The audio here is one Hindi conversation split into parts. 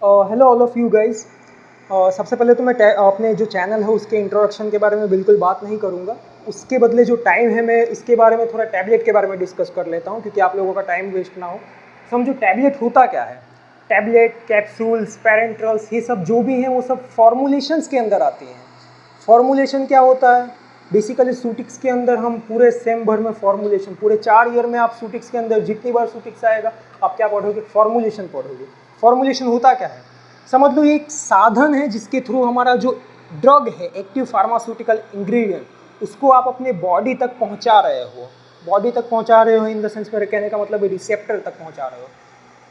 Hello all of you guys. सबसे पहले तो मैं अपने जो चैनल है उसके इंट्रोडक्शन के बारे में बिल्कुल बात नहीं करूँगा। उसके बदले जो टाइम है मैं इसके बारे में थोड़ा टैबलेट के बारे में डिस्कस कर लेता हूँ, क्योंकि आप लोगों का टाइम वेस्ट ना हो। समझो टैबलेट होता क्या है। टैबलेट, कैप्सूल्स, पैरेंट्रल्स, ये सब जो भी हैं वो सब फॉर्मुलेशंस के अंदर आती हैं। फॉर्मुलेशन क्या होता है? बेसिकली सूटिक्स के अंदर हम पूरे सेम भर में फॉर्मुलेशन, पूरे 4 ईयर में आप सूटिक्स के अंदर जितनी बार सूटिक्स आएगा आप क्या पढ़ोगे? फॉर्मुलेशन पढ़ोगे। फॉर्मुलेशन होता क्या है? समझ लो ये एक साधन है जिसके थ्रू हमारा जो ड्रग है, एक्टिव फार्मास्यूटिकल इंग्रेडिएंट, उसको आप अपने बॉडी तक पहुंचा रहे हो। बॉडी तक पहुंचा रहे हो इन द सेंस, मेरे कहने का मतलब रिसेप्टर तक पहुंचा रहे हो।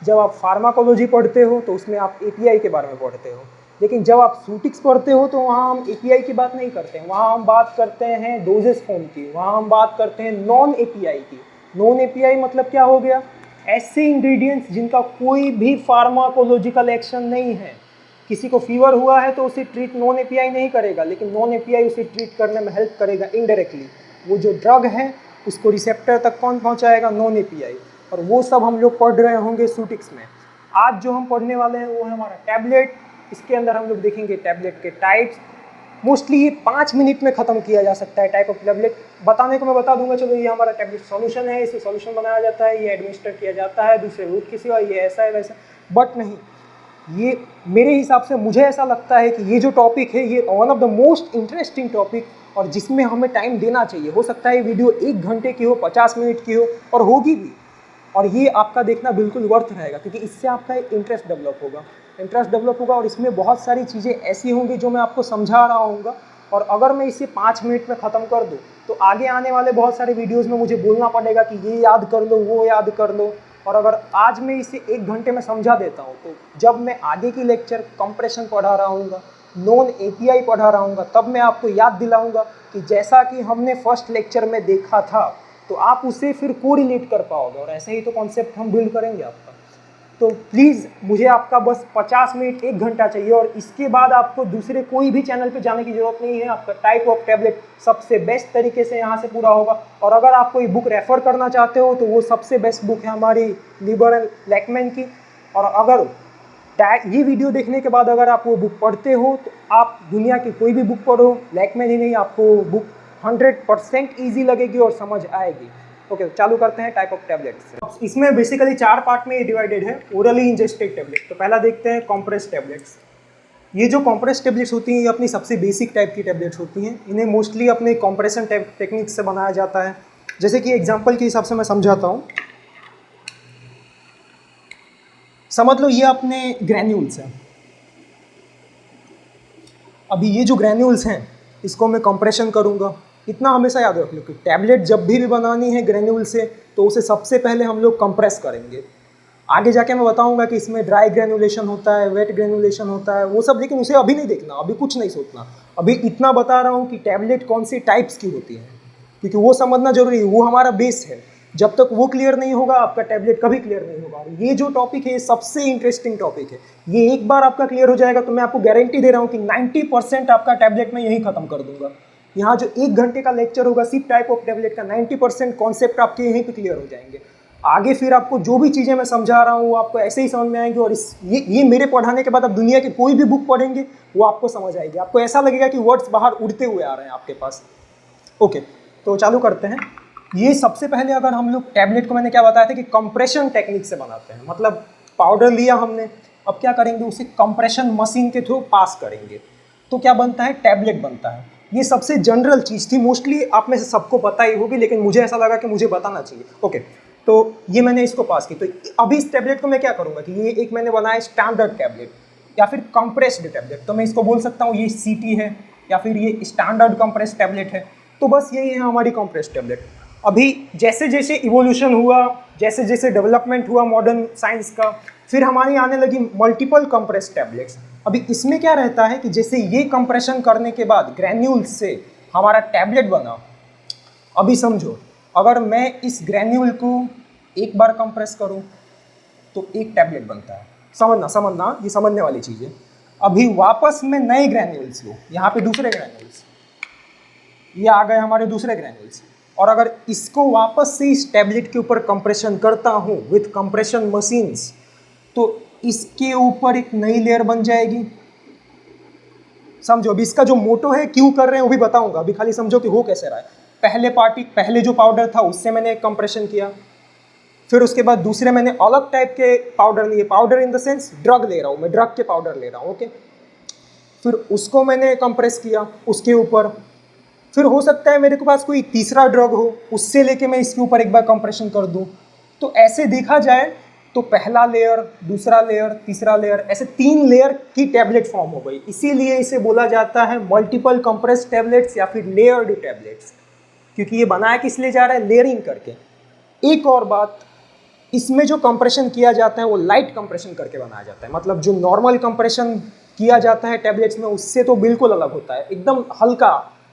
जब आप फार्माकोलॉजी पढ़ते हो तो उसमें आप एपीआई के बारे में पढ़ते हो, लेकिन जब आप सूटिक्स पढ़ते हो तो वहाँ हम एपीआई की बात नहीं करते हैं। वहाँ हम बात करते हैं डोजेस फॉर्म की, वहाँ हम बात करते हैं नॉन एपीआई की। नॉन एपीआई मतलब क्या हो गया? ऐसे इंग्रेडिएंट्स जिनका कोई भी फार्माकोलॉजिकल एक्शन नहीं है। किसी को फीवर हुआ है तो उसे ट्रीट नॉन एपीआई नहीं करेगा, लेकिन नॉन एपीआई उसे ट्रीट करने में हेल्प करेगा इनडायरेक्टली। वो जो ड्रग है उसको रिसेप्टर तक कौन पहुंचाएगा? Non API. और वो सब हम लोग पढ़ रहे होंगे सूटिक्स में। आज जो हम पढ़ने वाले हैं वो है हमारा टैबलेट। इसके अंदर हम लोग देखेंगे टैबलेट के टाइप्स। मोस्टली ये 5 मिनट में ख़त्म किया जा सकता है। टाइप ऑफ टैबलेट बताने को मैं बता दूंगा। चलो ये हमारा टैबलेट सॉल्यूशन है, इसे सॉल्यूशन बनाया जाता है, ये एडमिनिस्टर किया जाता है दूसरे रूट के सिवा, ये ऐसा है वैसा। बट नहीं, ये मेरे हिसाब से मुझे ऐसा लगता है कि ये जो टॉपिक है ये one of the most interesting topic, और जिसमें हमें टाइम देना चाहिए। हो सकता है ये वीडियो 1 घंटे की हो, 50 मिनट की हो, और होगी भी। और ये आपका देखना बिल्कुल वर्थ रहेगा, क्योंकि इससे आपका एक इंटरेस्ट डेवलप होगा और इसमें बहुत सारी चीज़ें ऐसी होंगी जो मैं आपको समझा रहा हूँगा। और अगर मैं इसे 5 मिनट में ख़त्म कर दूँ तो आगे आने वाले बहुत सारे वीडियोस में मुझे बोलना पड़ेगा कि ये याद कर लो, वो याद कर लो। और अगर आज मैं इसे 1 घंटे में समझा देता हूँ तो जब मैं आगे की लेक्चर कंप्रेशन पढ़ा रहा हूँगा, नॉन एपीआई पढ़ा रहा हूँगा, तब मैं आपको याद दिलाऊँगा कि जैसा कि हमने फर्स्ट लेक्चर में देखा था, तो आप उसे फिर कोरिलेट कर पाओगे। और ऐसे ही तो कॉन्सेप्ट हम बिल्ड करेंगे आपका। तो प्लीज़ मुझे आपका बस 50 मिनट 1 घंटा चाहिए, और इसके बाद आपको दूसरे कोई भी चैनल पे जाने की ज़रूरत नहीं है। आपका टाइप ऑफ टैबलेट सबसे बेस्ट तरीके से यहाँ से पूरा होगा। और अगर आप कोई बुक रेफ़र करना चाहते हो तो वो सबसे बेस्ट बुक है हमारी लिबर एंड लैकमैन की। और अगर ये वीडियो देखने के बाद अगर आप वो बुक पढ़ते हो तो आप दुनिया की कोई भी बुक पढ़ो, लैकमैन ही नहीं, आपको बुक 100% ईजी लगेगी और समझ आएगी। ओके, चालू करते हैं टाइप ऑफ टैबलेट्स। इसमें बेसिकली 4 पार्ट में डिवाइडेड है। ओरली इंजेस्टेड टैबलेट, तो पहला देखते हैं कॉम्प्रेस टैबलेट्स। ये जो कॉम्प्रेस टैबलेट्स होती हैं ये अपनी सबसे बेसिक टाइप की टैबलेट्स होती हैं। इन्हें मोस्टली अपने कॉम्प्रेशन टेक्निक से बनाया जाता है। जैसे कि एग्जाम्पल के हिसाब से मैं समझाता हूँ। समझ लो ये अपने ग्रैन्यूल्स हैं। अभी ये जो ग्रैन्यूल्स हैं इसको मैं कंप्रेशन करूँगा। इतना हमेशा याद रख लो कि टैबलेट जब भी बनानी है ग्रैन्यूल से तो उसे सबसे पहले हम लोग कंप्रेस करेंगे। आगे जाके मैं बताऊंगा कि इसमें ड्राई ग्रैनुलेशन होता है, वेट ग्रैनुलेशन होता है, वो सब, लेकिन उसे अभी नहीं देखना, अभी कुछ नहीं सोचना। अभी इतना बता रहा हूँ कि टैबलेट कौन सी टाइप्स की होती है, क्योंकि वो समझना जरूरी है। वो हमारा बेस है। जब तक वो क्लियर नहीं होगा आपका टैबलेट कभी क्लियर नहीं होगा। ये जो टॉपिक है ये सबसे इंटरेस्टिंग टॉपिक है। ये एक बार आपका क्लियर हो जाएगा तो मैं आपको गारंटी दे रहा हूँ कि 90% आपका टैबलेट में यहीं खत्म कर दूंगा। यहाँ जो 1 घंटे का लेक्चर होगा सिर्फ टाइप ऑफ टैबलेट का, 90% कॉन्सेप्ट आपके यहीं पे क्लियर हो जाएंगे। आगे फिर आपको जो भी चीज़ें मैं समझा रहा हूँ वो आपको ऐसे ही समझ में आएंगी। और ये मेरे पढ़ाने के बाद आप दुनिया की कोई भी बुक पढ़ेंगे वो आपको समझ आएगी। आपको ऐसा लगेगा कि वर्ड्स बाहर उड़ते हुए आ रहे हैं आपके पास। ओके, तो चालू करते हैं। ये सबसे पहले अगर हम लोग टैबलेट को, मैंने क्या बताया था कि कंप्रेशन टेक्निक से बनाते हैं। मतलब पाउडर लिया हमने, अब क्या करेंगे, उसे कंप्रेशन मशीन के थ्रू पास करेंगे तो क्या बनता है? टैबलेट बनता है। ये सबसे जनरल चीज़ थी, मोस्टली आप में से सबको पता ही होगी, लेकिन मुझे ऐसा लगा कि मुझे बताना चाहिए। ओके, तो ये मैंने इसको पास की। तो अभी इस टैबलेट को मैं क्या करूँगा कि ये एक मैंने बनाया स्टैंडर्ड टैबलेट या फिर कंप्रेस्ड टैबलेट, तो मैं इसको बोल सकता हूँ ये सीटी है या फिर ये स्टैंडर्ड कंप्रेस्ड टैबलेट है। तो बस यही है हमारी कंप्रेस्ड टैबलेट। अभी जैसे जैसे इवोल्यूशन हुआ, जैसे जैसे डेवलपमेंट हुआ मॉडर्न साइंस का, फिर हमारी आने लगी मल्टीपल कंप्रेस्ड टैबलेट्स। अभी इसमें क्या रहता है कि जैसे ये कंप्रेशन करने के बाद ग्रैन्यूल्स से हमारा टैबलेट बना। अभी समझो, अगर मैं इस ग्रैन्यूल को एक बार कंप्रेस करूं तो एक टैबलेट बनता है। समझना, ये समझने वाली चीज़ है। अभी वापस मैं नए ग्रैन्यूल्स लूँ, यहाँ पे दूसरे ग्रैन्यूल्स, ये आ गए हमारे दूसरे ग्रैन्यूल्स, और अगर इसको वापस से इस टैबलेट के ऊपर कंप्रेशन करता हूँ विथ कंप्रेशन मशीन्स, तो इसके ऊपर एक नई लेयर बन जाएगी। समझो, अभी इसका जो मोटो है क्यों कर रहे हैं वो भी बताऊंगा, अभी खाली समझो कि हो कैसे रहा है। पहले जो पाउडर था उससे मैंने कंप्रेशन किया, फिर उसके बाद दूसरे मैंने अलग टाइप के पाउडर लिए, powder in the sense drug ले रहा हूँ मैं, ड्रग के पाउडर ले रहा हूँ, ओके। फिर उसको मैंने कंप्रेस किया उसके ऊपर, फिर हो सकता है मेरे के पास कोई तीसरा ड्रग हो, उससे लेके मैं इसके ऊपर एक बार कंप्रेशन कर दूं। तो ऐसे देखा जाए तो पहला लेयर, दूसरा लेयर, तीसरा लेयर, ऐसे 3 लेयर की टैबलेट फॉर्म हो गई। इसीलिए इसे बोला जाता है मल्टीपल कंप्रेस टैबलेट्स या फिर लेयर्ड टैबलेट्स, क्योंकि ये बनाया किस लिए जा रहा है, लेयरिंग करके। एक और बात, इसमें जो कंप्रेशन किया जाता है वो लाइट कंप्रेशन करके बनाया जाता है, मतलब जो नॉर्मल कंप्रेशन किया जाता है टैबलेट्स में उससे तो बिल्कुल अलग होता है, एकदम हल्का,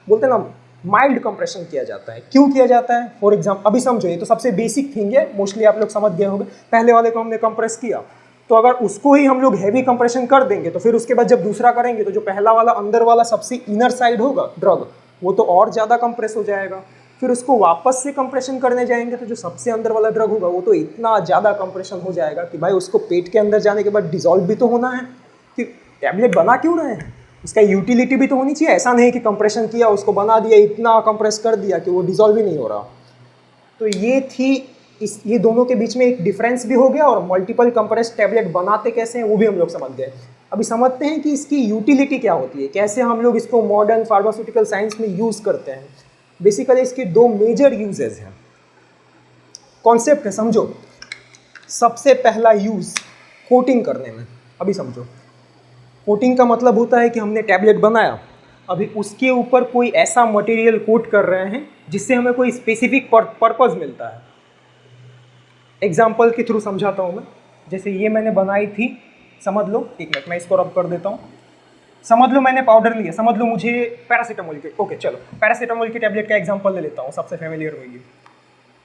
बोलते हैं ना माइल्ड कंप्रेशन किया जाता है। क्यों किया जाता है, फॉर एग्जाम्पल अभी समझो, ये तो सबसे बेसिक थिंग है, मोस्टली आप लोग समझ गए होंगे। पहले वाले को हमने कंप्रेस किया, तो अगर उसको ही हम लोग हैवी कंप्रेशन कर देंगे तो फिर उसके बाद जब दूसरा करेंगे तो जो पहला वाला अंदर वाला सबसे इनर साइड होगा ड्रग, वो तो और ज़्यादा कंप्रेस हो जाएगा। फिर उसको वापस से कंप्रेशन करने जाएंगे तो जो सबसे अंदर वाला ड्रग होगा वो तो इतना ज़्यादा कंप्रेशन हो जाएगा कि भाई उसको पेट के अंदर जाने के बाद डिजॉल्व भी तो होना है, कि टैबलेट बना क्यों रहे हैं, इसका यूटिलिटी भी तो होनी चाहिए। ऐसा नहीं कि कंप्रेशन किया, उसको बना दिया, इतना कंप्रेस कर दिया कि वो डिजॉल्व ही नहीं हो रहा। तो ये थी ये दोनों के बीच में एक डिफरेंस भी हो गया, और मल्टीपल कंप्रेस टैबलेट बनाते कैसे हैं वो भी हम लोग समझ गए। अभी समझते हैं कि इसकी यूटिलिटी क्या होती है, कैसे हम लोग इसको मॉडर्न फार्मास्यूटिकल साइंस में यूज़ करते हैं। बेसिकली इसके 2 मेजर यूजेस हैं, कॉन्सेप्ट है, समझो। सबसे पहला यूज़ कोटिंग करने में। अभी समझो, कोटिंग का मतलब होता है कि हमने टैबलेट बनाया, अभी उसके ऊपर कोई ऐसा मटेरियल कोट कर रहे हैं जिससे हमें कोई स्पेसिफिक पर्पस मिलता है। एग्जाम्पल के थ्रू समझाता हूँ मैं। जैसे ये मैंने बनाई थी, समझ लो, एक मिनट मैं इसको रब कर देता हूँ। समझ लो मैंने पाउडर लिया, समझ लो मुझे पैरासीटामोल के, ओके चलो पैरासीटामोल की टैबलेट का एग्जांपल ले लेता हूँ, सबसे फेमिलियर होगी।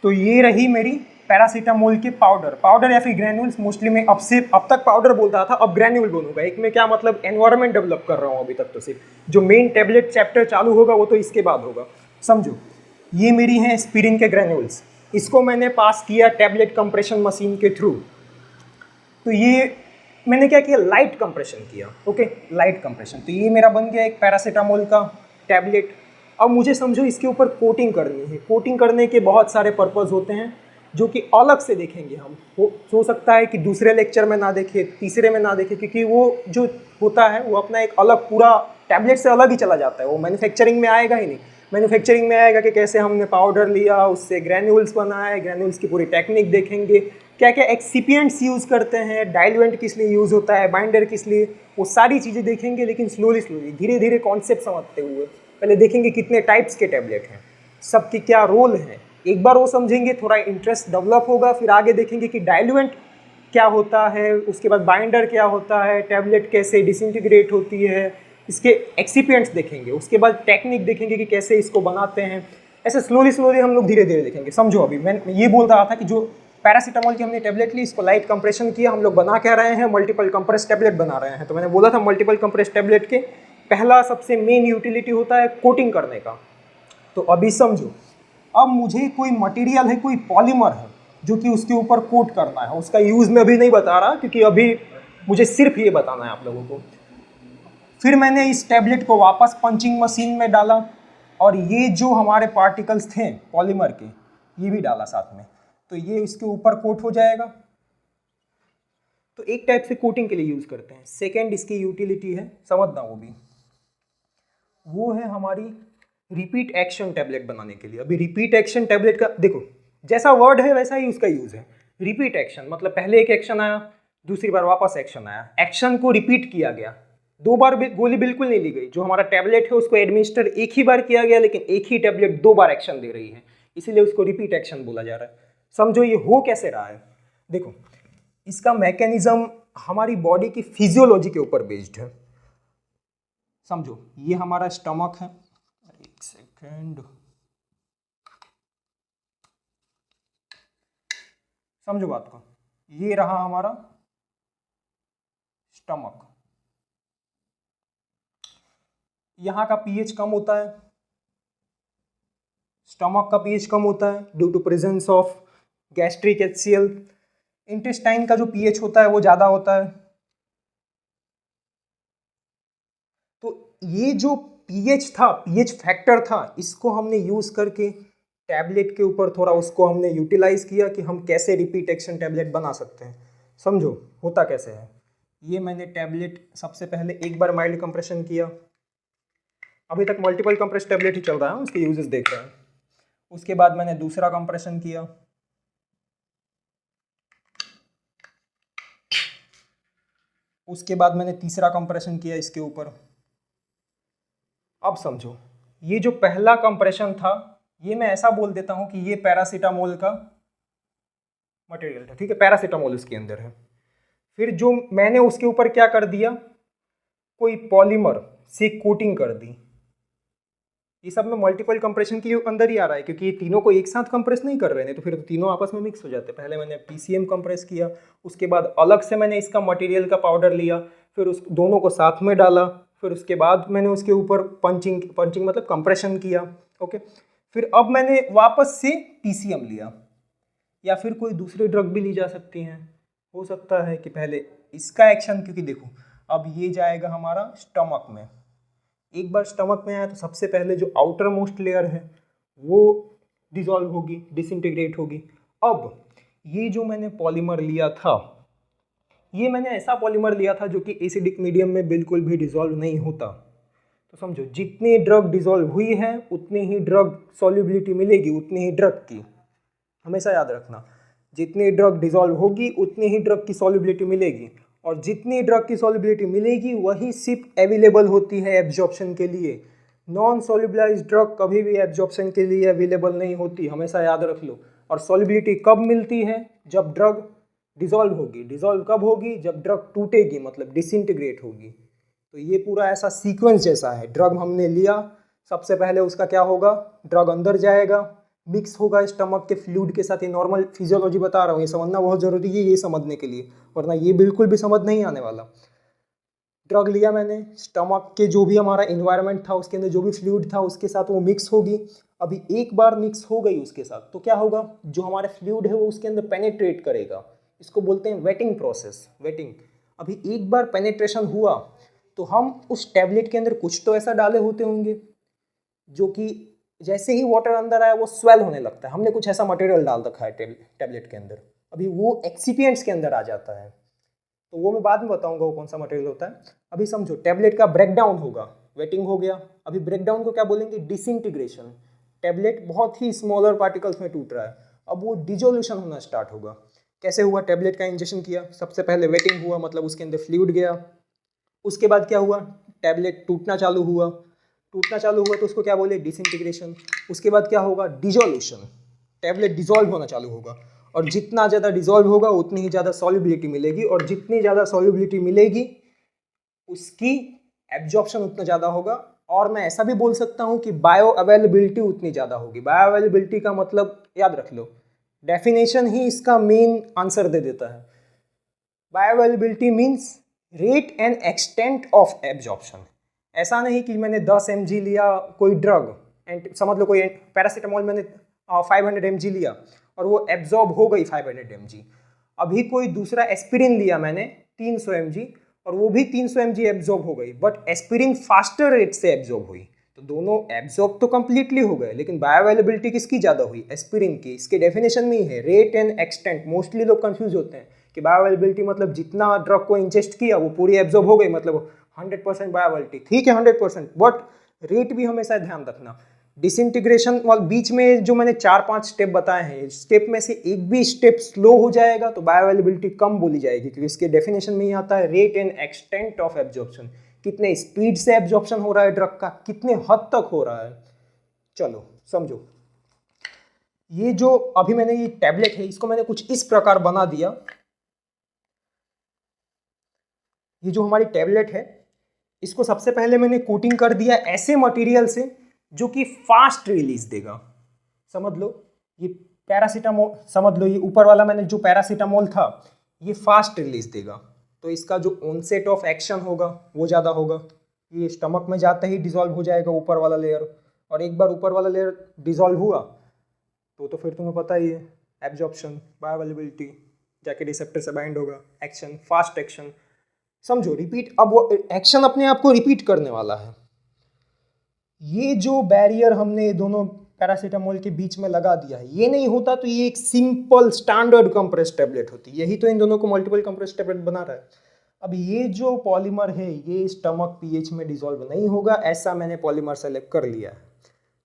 तो ये रही मेरी पैरासीटामोल के पाउडर या फिर ग्रैन्यूल्स। मोस्टली मैं अब तक पाउडर बोलता था, अब ग्रैन्यूल बोलूँगा। एक में क्या मतलब एनवायरनमेंट डेवलप कर रहा हूँ अभी तक, तो सिर्फ जो मेन टैबलेट चैप्टर चालू होगा वो तो इसके बाद होगा। समझो, ये मेरी हैं एस्पिरिन के ग्रैन्यूल्स, इसको मैंने पास किया टैबलेट कंप्रेशन मशीन के थ्रू। तो ये मैंने क्या किया, लाइट कंप्रेशन किया, ओके, लाइट कंप्रेशन। तो ये मेरा बन गया एक पैरासीटामोल का टैबलेट। अब मुझे समझो इसके ऊपर कोटिंग करनी है। कोटिंग करने के बहुत सारे पर्पस होते हैं जो कि अलग से देखेंगे हम। हो सकता है कि दूसरे लेक्चर में ना देखें, तीसरे में ना देखें, क्योंकि वो जो होता है वो अपना एक अलग पूरा टैबलेट से अलग ही चला जाता है, वो मैन्युफैक्चरिंग में आएगा ही नहीं। मैन्युफैक्चरिंग में आएगा कि कैसे हमने पाउडर लिया, उससे ग्रैन्यूल्स बनाए, ग्रैन्यूल्स की पूरी टेक्निक देखेंगे, क्या क्या एक्सिपिएंट्स यूज़ करते हैं, डाइल्यूएंट किस लिए यूज़ होता है, बाइंडर किस लिए, वो सारी चीज़ें देखेंगे। लेकिन स्लोली धीरे धीरे कॉन्सेप्ट समझते हुए पहले देखेंगे कितने टाइप्स के टैबलेट हैं, सबके क्या रोल हैं। एक बार वो समझेंगे, थोड़ा इंटरेस्ट डेवलप होगा, फिर आगे देखेंगे कि डाइल्यूएंट क्या होता है, उसके बाद बाइंडर क्या होता है, टैबलेट कैसे डिसइंटीग्रेट होती है, इसके एक्सिपिएंट्स देखेंगे, उसके बाद टेक्निक देखेंगे कि कैसे इसको बनाते हैं। ऐसे स्लोली हम लोग धीरे धीरे देखेंगे। समझो, अभी मैं ये बोल रहा था कि जो पैरासीटामोल की हमने टैबलेट ली, इसको लाइट कंप्रेशन किया, हम लोग बना क्या रहे हैं, मल्टीपल कंप्रेस टैबलेट बना रहे हैं। तो मैंने बोला था मल्टीपल कंप्रेस टैबलेट के पहला सबसे मेन यूटिलिटी होता है कोटिंग करने का। तो अभी समझो, अब मुझे कोई मटेरियल है, कोई पॉलीमर है जो कि उसके ऊपर कोट करना है। उसका यूज़ मैं अभी नहीं बता रहा क्योंकि अभी मुझे सिर्फ ये बताना है आप लोगों को। फिर मैंने इस टैबलेट को वापस पंचिंग मशीन में डाला, और ये जो हमारे पार्टिकल्स थे पॉलीमर के, ये भी डाला साथ में, तो ये इसके ऊपर कोट हो जाएगा। तो एक टाइप से कोटिंग के लिए यूज़ करते हैं। सेकेंड इसकी यूटिलिटी है, समझना वो है हमारी रिपीट एक्शन टैबलेट बनाने के लिए। अभी रिपीट एक्शन टैबलेट का देखो, जैसा वर्ड है वैसा ही उसका यूज़ है। रिपीट एक्शन मतलब पहले एक एक्शन आया, दूसरी बार वापस एक्शन आया, एक्शन को रिपीट किया गया, 2 बार गोली बिल्कुल नहीं ली गई। जो हमारा टैबलेट है उसको एडमिनिस्टर एक ही बार किया गया, लेकिन एक ही टैबलेट 2 बार एक्शन दे रही है, इसीलिए उसको रिपीट एक्शन बोला जा रहा है। समझो ये हो कैसे रहा है। देखो, इसका मैकेनिज्म हमारी बॉडी की फिजियोलॉजी के ऊपर बेस्ड है। समझो, ये हमारा स्टमक है, एक सेकेंड, समझो बात को, ये रहा हमारा स्टमक। यहाँ का पीएच कम होता है, स्टमक का पीएच कम होता है due to presence of gastric HCl। Intestine का जो पीएच होता है वो ज़्यादा होता है। तो ये जो पीएच था, पीएच फैक्टर था, इसको हमने यूज़ करके टैबलेट के ऊपर थोड़ा उसको हमने यूटिलाइज किया कि हम कैसे रिपीट एक्शन टैबलेट बना सकते हैं। समझो होता कैसे है। ये मैंने टैबलेट सबसे पहले एक बार माइल्ड कंप्रेशन किया, अभी तक मल्टीपल कंप्रेस टैबलेट ही चल रहा है, उसके यूजेस देख रहे हैं। उसके बाद मैंने दूसरा कंप्रेशन किया, उसके बाद मैंने तीसरा कंप्रेशन किया इसके ऊपर। अब समझो, ये जो पहला कंप्रेशन था ये मैं ऐसा बोल देता हूं कि ये पैरासीटामोल का मटेरियल था, ठीक है, पैरासीटामोल उसके अंदर है। फिर जो मैंने उसके ऊपर क्या कर दिया, कोई पॉलीमर से कोटिंग कर दी। ये सब में मल्टीपल कंप्रेशन के अंदर ही आ रहा है, क्योंकि ये तीनों को एक साथ कंप्रेस नहीं कर रहे हैं, तो फिर तो तीनों आपस में मिक्स हो जाते हैं। पहले मैंने पीसीएम कंप्रेस किया, उसके बाद अलग से मैंने इसका मटेरियल का पाउडर लिया, फिर उस दोनों को साथ में डाला, फिर उसके बाद मैंने उसके ऊपर पंचिंग मतलब कंप्रेशन किया। ओके, फिर अब मैंने वापस से पीसीएम लिया, या फिर कोई दूसरी ड्रग भी ली जा सकती हैं। हो सकता है कि पहले इसका एक्शन, क्योंकि देखो अब ये जाएगा हमारा स्टमक में, एक बार स्टमक में आया तो सबसे पहले जो आउटर मोस्ट लेयर है वो डिसॉल्व होगी, डिसइंटीग्रेट होगी। अब ये जो मैंने पॉलीमर लिया था, ये मैंने ऐसा पॉलीमर लिया था जो कि एसिडिक मीडियम में बिल्कुल भी डिसॉल्व नहीं होता। तो समझो, जितनी ड्रग डिसॉल्व हुई है उतनी ही ड्रग सॉल्युबिलिटी मिलेगी, उतनी ही ड्रग की, हमेशा याद रखना, जितनी ड्रग डिसॉल्व होगी उतनी ही ड्रग की सॉल्युबिलिटी मिलेगी, और जितनी ड्रग की सॉल्युबिलिटी मिलेगी वही सिर्फ अवेलेबल होती है एब्जॉर्प्शन के लिए। नॉन सॉल्युबलाइज्ड ड्रग कभी भी एब्जॉर्प्शन के लिए अवेलेबल नहीं होती, हमेशा याद रख लो। और सॉल्युबिलिटी कब मिलती है, जब ड्रग डिसॉल्व होगी। डिसॉल्व कब होगी, जब ड्रग टूटेगी, मतलब डिसइंटीग्रेट होगी। तो ये पूरा ऐसा सीक्वेंस जैसा है। ड्रग हमने लिया, सबसे पहले उसका क्या होगा, ड्रग अंदर जाएगा, मिक्स होगा स्टमक के फ्लूइड के साथ। ये नॉर्मल फिजियोलॉजी बता रहा हूँ, ये समझना बहुत जरूरी है ये समझने के लिए, वरना ये बिल्कुल भी समझ नहीं आने वाला। ड्रग लिया मैंने, स्टमक के जो भी हमारा इन्वायरमेंट था उसके अंदर जो भी फ्लूइड था उसके साथ वो मिक्स होगी। अभी एक बार मिक्स हो गई उसके साथ तो क्या होगा, जो हमारे फ्लूइड है वो उसके अंदर पेनेट्रेट करेगा, इसको बोलते हैं वेटिंग प्रोसेस, वेटिंग। अभी एक बार पेनेट्रेशन हुआ तो हम उस टैबलेट के अंदर कुछ तो ऐसा डाले होते होंगे जो कि जैसे ही वाटर अंदर आया वो स्वेल होने लगता है। हमने कुछ ऐसा मटेरियल डाल रखा है टैबलेट के अंदर, अभी वो एक्सिपिएंट्स के अंदर आ जाता है, तो वो मैं बाद में बताऊंगा वो कौन सा मटेरियल होता है। अभी समझो, टैबलेट का ब्रेकडाउन होगा, वेटिंग हो गया। अभी ब्रेकडाउन को क्या बोलेंगे, डिसइंटीग्रेशन। टैबलेट बहुत ही स्मॉलर पार्टिकल्स में टूट रहा है, अब वो डिजोल्यूशन होना स्टार्ट होगा। कैसे हुआ, टैबलेट का इंजेक्शन किया, सबसे पहले वेटिंग हुआ, मतलब उसके अंदर फ्लूइड गया। उसके बाद क्या हुआ, टैबलेट टूटना चालू हुआ, टूटना चालू हुआ तो उसको क्या बोले, डिसइंटीग्रेशन। उसके बाद क्या होगा, डिजोल्यूशन, टैबलेट डिजॉल्व होना चालू होगा, और जितना ज़्यादा डिजॉल्व होगा उतनी ही ज़्यादा सॉल्युबिलिटी मिलेगी, और जितनी ज़्यादा सॉल्युबिलिटी मिलेगी उसकी एब्जॉर्प्शन उतना ज़्यादा होगा। और मैं ऐसा भी बोल सकता हूँ कि बायो अवेलेबिलिटी उतनी ज़्यादा होगी। बायो अवेलेबिलिटी का मतलब याद रख लो, डेफिनेशन ही इसका मेन आंसर दे देता है। Bio availability means rate and extent of absorption. ऐसा नहीं कि मैंने 10 mg लिया कोई ड्रग, एंड समझ लो कोई पैरासीटामोल मैंने 500 mg लिया और वो एब्जॉर्ब हो गई 500 mg। अभी कोई दूसरा एस्पिरिन लिया मैंने 300 mg और वो भी 300 mg एब्जॉर्ब हो गई, बट एस्पिरिन फास्टर रेट से एब्जॉर्ब हुई, तो दोनों एब्जॉर्ब तो कंप्लीटली हो गए, लेकिन बायो अवेलेबिलिटी किसकी ज़्यादा हुई, एस्पिरिन की। इसके डेफिनेशन में ही है रेट एंड एक्सटेंट। मोस्टली लोग कंफ्यूज होते हैं कि बायो अवेलेबिलिटी मतलब जितना ड्रग को इंजेस्ट किया वो पूरी एब्जॉर्ब हो गई, मतलब 100% बायो अवेलेबिलिटी। ठीक है 100%, बट रेट भी हमेशा ध्यान रखना। डिसइंटीग्रेशन और बीच में जो मैंने 4-5 स्टेप बताए हैं, स्टेप में से एक भी स्टेप स्लो हो जाएगा तो बायो अवेलेबिलिटी कम बोली जाएगी, क्योंकि इसके डेफिनेशन में ही आता है rate and extent of absorption. कितने स्पीड से एब्जॉर्प्शन हो रहा है ड्रग का, कितने हद तक हो रहा है। चलो समझो, ये जो अभी मैंने ये टैबलेट है इसको मैंने कुछ इस प्रकार बना दिया। ये जो हमारी टैबलेट है इसको सबसे पहले मैंने कोटिंग कर दिया ऐसे मटेरियल से जो कि फास्ट रिलीज देगा। समझ लो ये पैरासीटामोल, समझ लो ये ऊपर वाला मैंने जो पैरासीटामोल था ये फास्ट रिलीज देगा, तो इसका जो ऑनसेट ऑफ एक्शन होगा वो ज़्यादा होगा। ये स्टमक में जाते ही डिसॉल्व हो जाएगा ऊपर वाला लेयर, और एक बार ऊपर वाला लेयर डिसॉल्व हुआ तो फिर तुम्हें पता ही है एब्जॉर्प्शन, बायोअवेलेबिलिटी, जाके रिसेप्टर से बाइंड होगा, एक्शन, फास्ट एक्शन, समझो रिपीट। अब वो एक्शन अपने आप को रिपीट करने वाला है। ये जो बैरियर हमने दोनों पैरासीटामोल के बीच में लगा दिया है, ये नहीं होता तो ये एक सिंपल स्टैंडर्ड कंप्रेस टेबलेट होती, यही तो इन दोनों को मल्टीपल कंप्रेस टेबलेट बना रहा है। अब ये जो पॉलीमर है ये स्टमक पीएच में डिसॉल्व नहीं होगा, ऐसा मैंने पॉलीमर सेलेक्ट कर लिया है।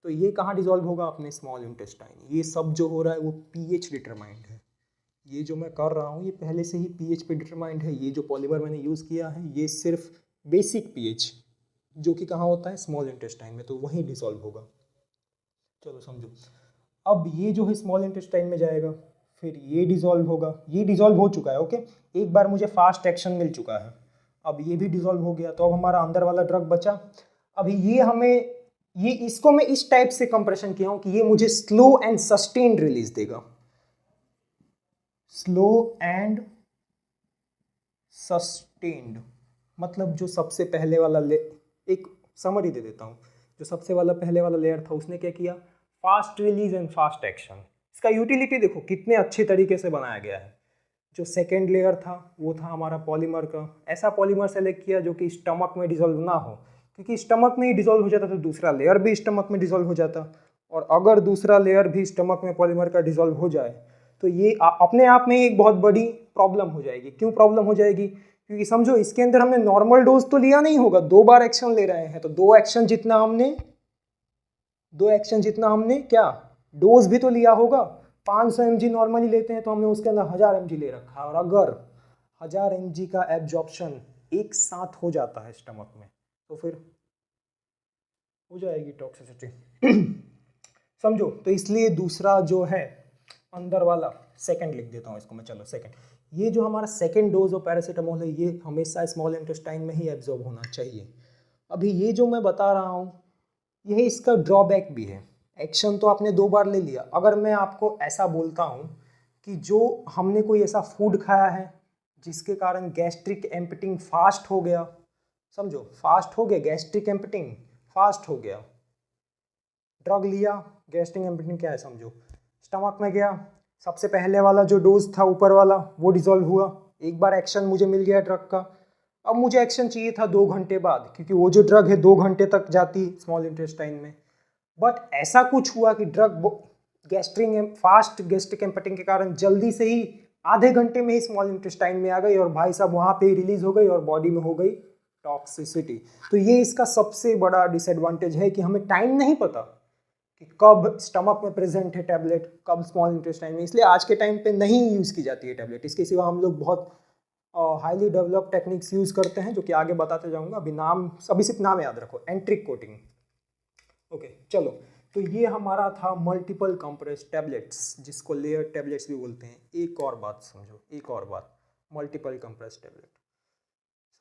तो ये कहाँ डिसॉल्व होगा? अपने स्मॉल इंटेस्टाइन। ये सब जो हो रहा है वो पीएच डिटरमाइंड है। ये जो मैं कर रहा हूँ ये पहले से ही पीएच पे डिटरमाइंड है। ये जो पॉलीमर मैंने यूज़ किया है ये सिर्फ बेसिक पीएच जो कि कहाँ होता है? स्मॉल इंटेस्टाइन में, तो वहीं डिसॉल्व होगा। चलो समझो, अब ये जो है स्मॉल इंटेस्टाइन में जाएगा, फिर ये डिसॉल्व होगा, ये डिसॉल्व हो चुका है। ओके, एक बार मुझे फास्ट एक्शन मिल चुका है, अब ये भी डिसॉल्व हो गया। तो अब हमारा अंदर वाला ड्रग बचा। अभी ये हमें, ये इसको मैं इस टाइप से कंप्रेशन किया हूँ कि ये मुझे स्लो एंड सस्टेन्ड रिलीज देगा। स्लो एंड सस्टेन्ड मतलब जो सबसे पहले वाला एक समरी दे देता हूँ। जो सबसे पहले वाला लेयर था उसने क्या किया? Fast release and fast action. इसका यूटिलिटी देखो कितने अच्छे तरीके से बनाया गया है। जो सेकेंड लेयर था वो था हमारा पॉलीमर का, ऐसा पॉलीमर सेलेक्ट किया जो कि स्टमक में डिसॉल्व ना हो, क्योंकि स्टमक में ही डिसॉल्व हो जाता तो दूसरा लेयर भी स्टमक में डिसॉल्व हो जाता, और अगर दूसरा लेयर भी स्टमक में पॉलीमर का डिसॉल्व हो जाए तो ये अपने आप में एक बहुत बड़ी प्रॉब्लम हो जाएगी। क्यों प्रॉब्लम हो जाएगी? क्योंकि समझो इसके अंदर हमने नॉर्मल डोज तो लिया नहीं होगा, 2 बार एक्शन ले रहे हैं, तो 2 एक्शन जितना हमने क्या डोज भी तो लिया होगा। 500 mg नॉर्मली लेते हैं तो हमने उसके अंदर 1000 mg ले रखा है, और अगर 1000 mg का एब्जॉर्प्शन एक साथ हो जाता है स्टमक में तो फिर हो जाएगी टॉक्सिसिटी। समझो, तो इसलिए दूसरा जो है अंदर वाला सेकंड लिख देता हूँ इसको मैं। चलो सेकंड, ये जो हमारा सेकंड डोज ऑफ पैरासीटामोल है ये हमेशा स्मॉल इंटेस्टाइन में ही एब्जॉर्ब होना चाहिए। अभी ये जो मैं बता रहा हूँ यह इसका ड्रॉबैक भी है। एक्शन तो आपने 2 बार ले लिया, अगर मैं आपको ऐसा बोलता हूँ कि जो हमने कोई ऐसा फूड खाया है जिसके कारण गैस्ट्रिक एम्पटिंग फास्ट हो गया, समझो फास्ट हो गया, गैस्ट्रिक एम्पटिंग फास्ट हो गया, ड्रग लिया, गैस्ट्रिक एम्पटिंग क्या है समझो, स्टमक में गया, सबसे पहले वाला जो डोज था ऊपर वाला वो डिसॉल्व हुआ, एक बार एक्शन मुझे मिल गया ड्रग का। अब मुझे एक्शन चाहिए था 2 घंटे बाद, क्योंकि वो जो ड्रग है 2 घंटे तक जाती स्मॉल इंटेस्टाइन में, बट ऐसा कुछ हुआ कि ड्रग फास्ट गैस्ट्रिक एम्पटिंग के कारण जल्दी से ही आधे घंटे में ही स्मॉल इंटेस्टाइन में आ गई और भाई साहब वहाँ पे ही रिलीज हो गई और बॉडी में हो गई टॉक्सिसिटी। तो ये इसका सबसे बड़ा डिसएडवांटेज है कि हमें टाइम नहीं पता कि कब स्टमक में प्रेजेंट है टैबलेट, कब स्मॉल इंटेस्टाइन में, इसलिए आज के टाइम पे नहीं यूज़ की जाती है टैबलेट। इसके सिवा हम लोग बहुत हाईली डेवलप्ड टेक्निक्स यूज़ करते हैं जो कि आगे बताते जाऊंगा। अभी सिर्फ नाम याद रखो, एंट्रिक कोटिंग। ओके चलो, तो ये हमारा था मल्टीपल कंप्रेस टैबलेट्स, जिसको लेयर टैबलेट्स भी बोलते हैं। एक और बात समझो, एक और बात, मल्टीपल कंप्रेस टैबलेट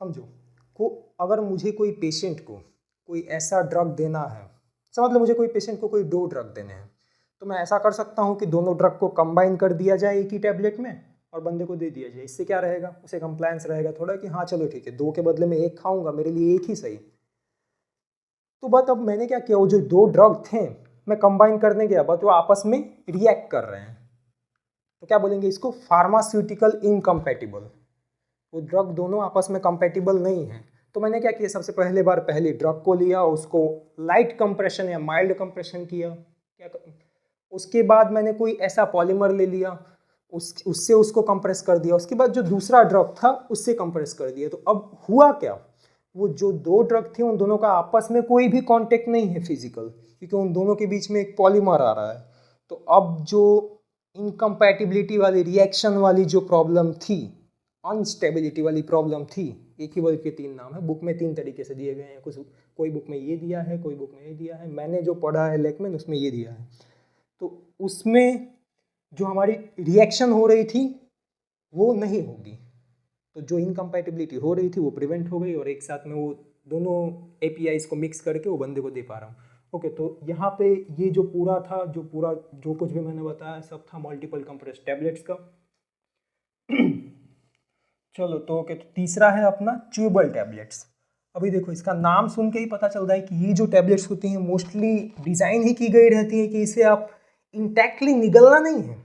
समझो को, अगर मुझे कोई पेशेंट को कोई ऐसा ड्रग देना है, समझ लो मुझे कोई पेशेंट को कोई 2 ड्रग देने हैं, तो मैं ऐसा कर सकता हूँ कि दोनों ड्रग को कंबाइन कर दिया जाए एक ही टैबलेट में और बंदे को दे दिया जाए। इससे क्या रहेगा, उसे कंप्लायंस रहेगा थोड़ा कि हाँ चलो ठीक है 2 के बदले में 1 खाऊंगा, मेरे लिए 1 ही सही। तो बट अब मैंने क्या किया, वो जो 2 ड्रग थे मैं कंबाइन करने गया, बट वो आपस में रिएक्ट कर रहे हैं, तो क्या बोलेंगे इसको, फार्मास्यूटिकल इनकम्पैटिबल। वो ड्रग दोनों आपस में कंपैटिबल नहीं है। तो मैंने क्या किया, सबसे पहली ड्रग को लिया, उसको लाइट कंप्रेशन या माइल्ड कंप्रेशन किया, उसके बाद मैंने कोई ऐसा पॉलीमर ले लिया, उससे उसको कंप्रेस कर दिया, उसके बाद जो दूसरा ड्रग था उससे कंप्रेस कर दिया। तो अब हुआ क्या, वो जो 2 ड्रग थे उन दोनों का आपस में कोई भी कांटेक्ट नहीं है फिजिकल, क्योंकि उन दोनों के बीच में एक पॉलीमर आ रहा है। तो अब जो इनकम्पैटिबिलिटी वाली रिएक्शन वाली जो प्रॉब्लम थी, अनस्टेबिलिटी वाली प्रॉब्लम थी, एक ही वर्ड के 3 नाम है, बुक में 3 तरीके से दिए गए हैं, कोई बुक में ये दिया है, कोई बुक में ये दिया है, मैंने जो पढ़ा है लेकमैन उसमें ये दिया है। तो उसमें जो हमारी रिएक्शन हो रही थी वो नहीं होगी, तो जो इनकम्पैटिबिलिटी हो रही थी वो प्रिवेंट हो गई, और एक साथ में वो दोनों एपीआईज को मिक्स करके वो बंदे को दे पा रहा हूँ। ओके, तो यहाँ पे ये जो पूरा था, जो कुछ भी मैंने बताया सब था मल्टीपल कंप्रेस टैबलेट्स का। चलो तो ओके, तो तीसरा है अपना च्यूबल टैबलेट्स। अभी देखो इसका नाम सुन के ही पता चल रहा है कि ये जो टैबलेट्स होती हैं मोस्टली डिज़ाइन ही की गई रहती है कि इसे आप इंटैक्टली निगलना नहीं है,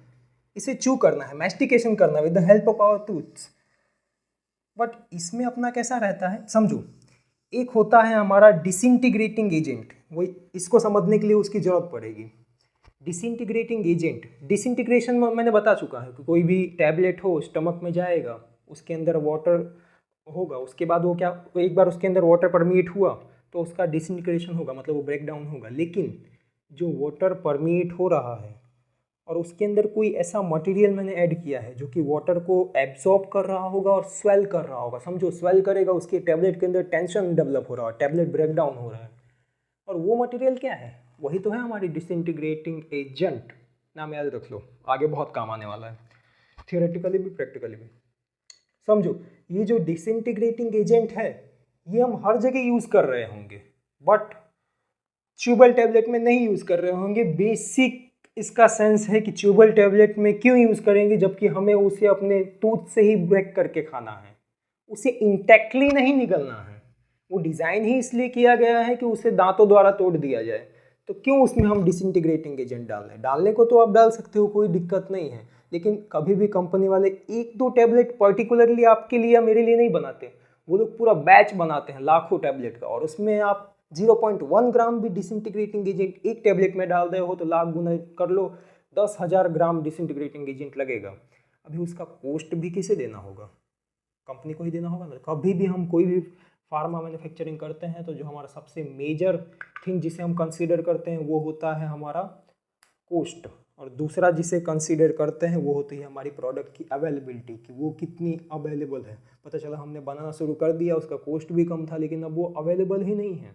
इसे चू करना है, मैस्टिकेशन करना है with the help of our tooths. But इसमें अपना कैसा रहता है समझो, एक होता है हमारा डिसइंटीग्रेटिंग एजेंट, वो इसको समझने के लिए उसकी जरूरत पड़ेगी। डिसइंटीग्रेटिंग एजेंट, डिसइंटीग्रेशन में मैंने बता चुका है कि कोई भी टैबलेट हो स्टमक में जाएगा, उसके अंदर वाटर होगा, उसके बाद वो क्या, एक बार उसके अंदर वाटर परमिट हुआ तो उसका डिसइंटीग्रेशन होगा, मतलब वो ब्रेक डाउन होगा। लेकिन जो वाटर परमिट हो रहा है और उसके अंदर कोई ऐसा मटेरियल मैंने ऐड किया है जो कि वाटर को एब्जॉर्ब कर रहा होगा और स्वेल कर रहा होगा, समझो स्वेल करेगा, उसके टैबलेट के अंदर टेंशन डेवलप हो रहा है, टैबलेट ब्रेक डाउन हो रहा है, और वो मटेरियल क्या है, वही तो है हमारी डिसइंटीग्रेटिंग एजेंट। नाम याद रख लो, आगे बहुत काम आने वाला है, थियोरेटिकली भी प्रैक्टिकली भी। समझो ये जो डिसइंटीग्रेटिंग एजेंट है ये हम हर जगह यूज़ कर रहे होंगे, बट च्यूबल टैबलेट में नहीं यूज़ कर रहे होंगे। बेसिक इसका सेंस है कि च्यूबल टैबलेट में क्यों यूज़ करेंगे, जबकि हमें उसे अपने टूथ से ही ब्रेक करके खाना है, उसे इंटैक्टली नहीं निगलना है। वो डिज़ाइन ही इसलिए किया गया है कि उसे दांतों द्वारा तोड़ दिया जाए, तो क्यों उसमें हम डिसइंटीग्रेटिंग एजेंट डालने को तो आप डाल सकते हो, कोई दिक्कत नहीं है। लेकिन कभी भी कंपनी वाले एक दो टैबलेट पर्टिकुलरली आपके लिए या मेरे लिए नहीं बनाते, वो लोग पूरा बैच बनाते हैं लाखों टैबलेट का, और उसमें आप 0.1 ग्राम भी डिसइंटीग्रेटिंग एजेंट एक टैबलेट में डाल रहे हो तो लाख गुना कर लो, 10,000 ग्राम डिसइंटीग्रेटिंग एजेंट लगेगा। अभी उसका कॉस्ट भी किसे देना होगा, कंपनी को ही देना होगा ना। कभी भी हम कोई भी फार्मा मैन्युफैक्चरिंग करते हैं तो जो हमारा सबसे मेजर थिंग जिसे हम कंसीडर करते हैं वो होता है हमारा कॉस्ट, और दूसरा जिसे कंसीडर करते हैं वो होती है हमारी प्रोडक्ट की अवेलेबिलिटी, कि वो कितनी अवेलेबल है। पता चला हमने बनाना शुरू कर दिया, उसका कॉस्ट भी कम था, लेकिन अब वो अवेलेबल ही नहीं है।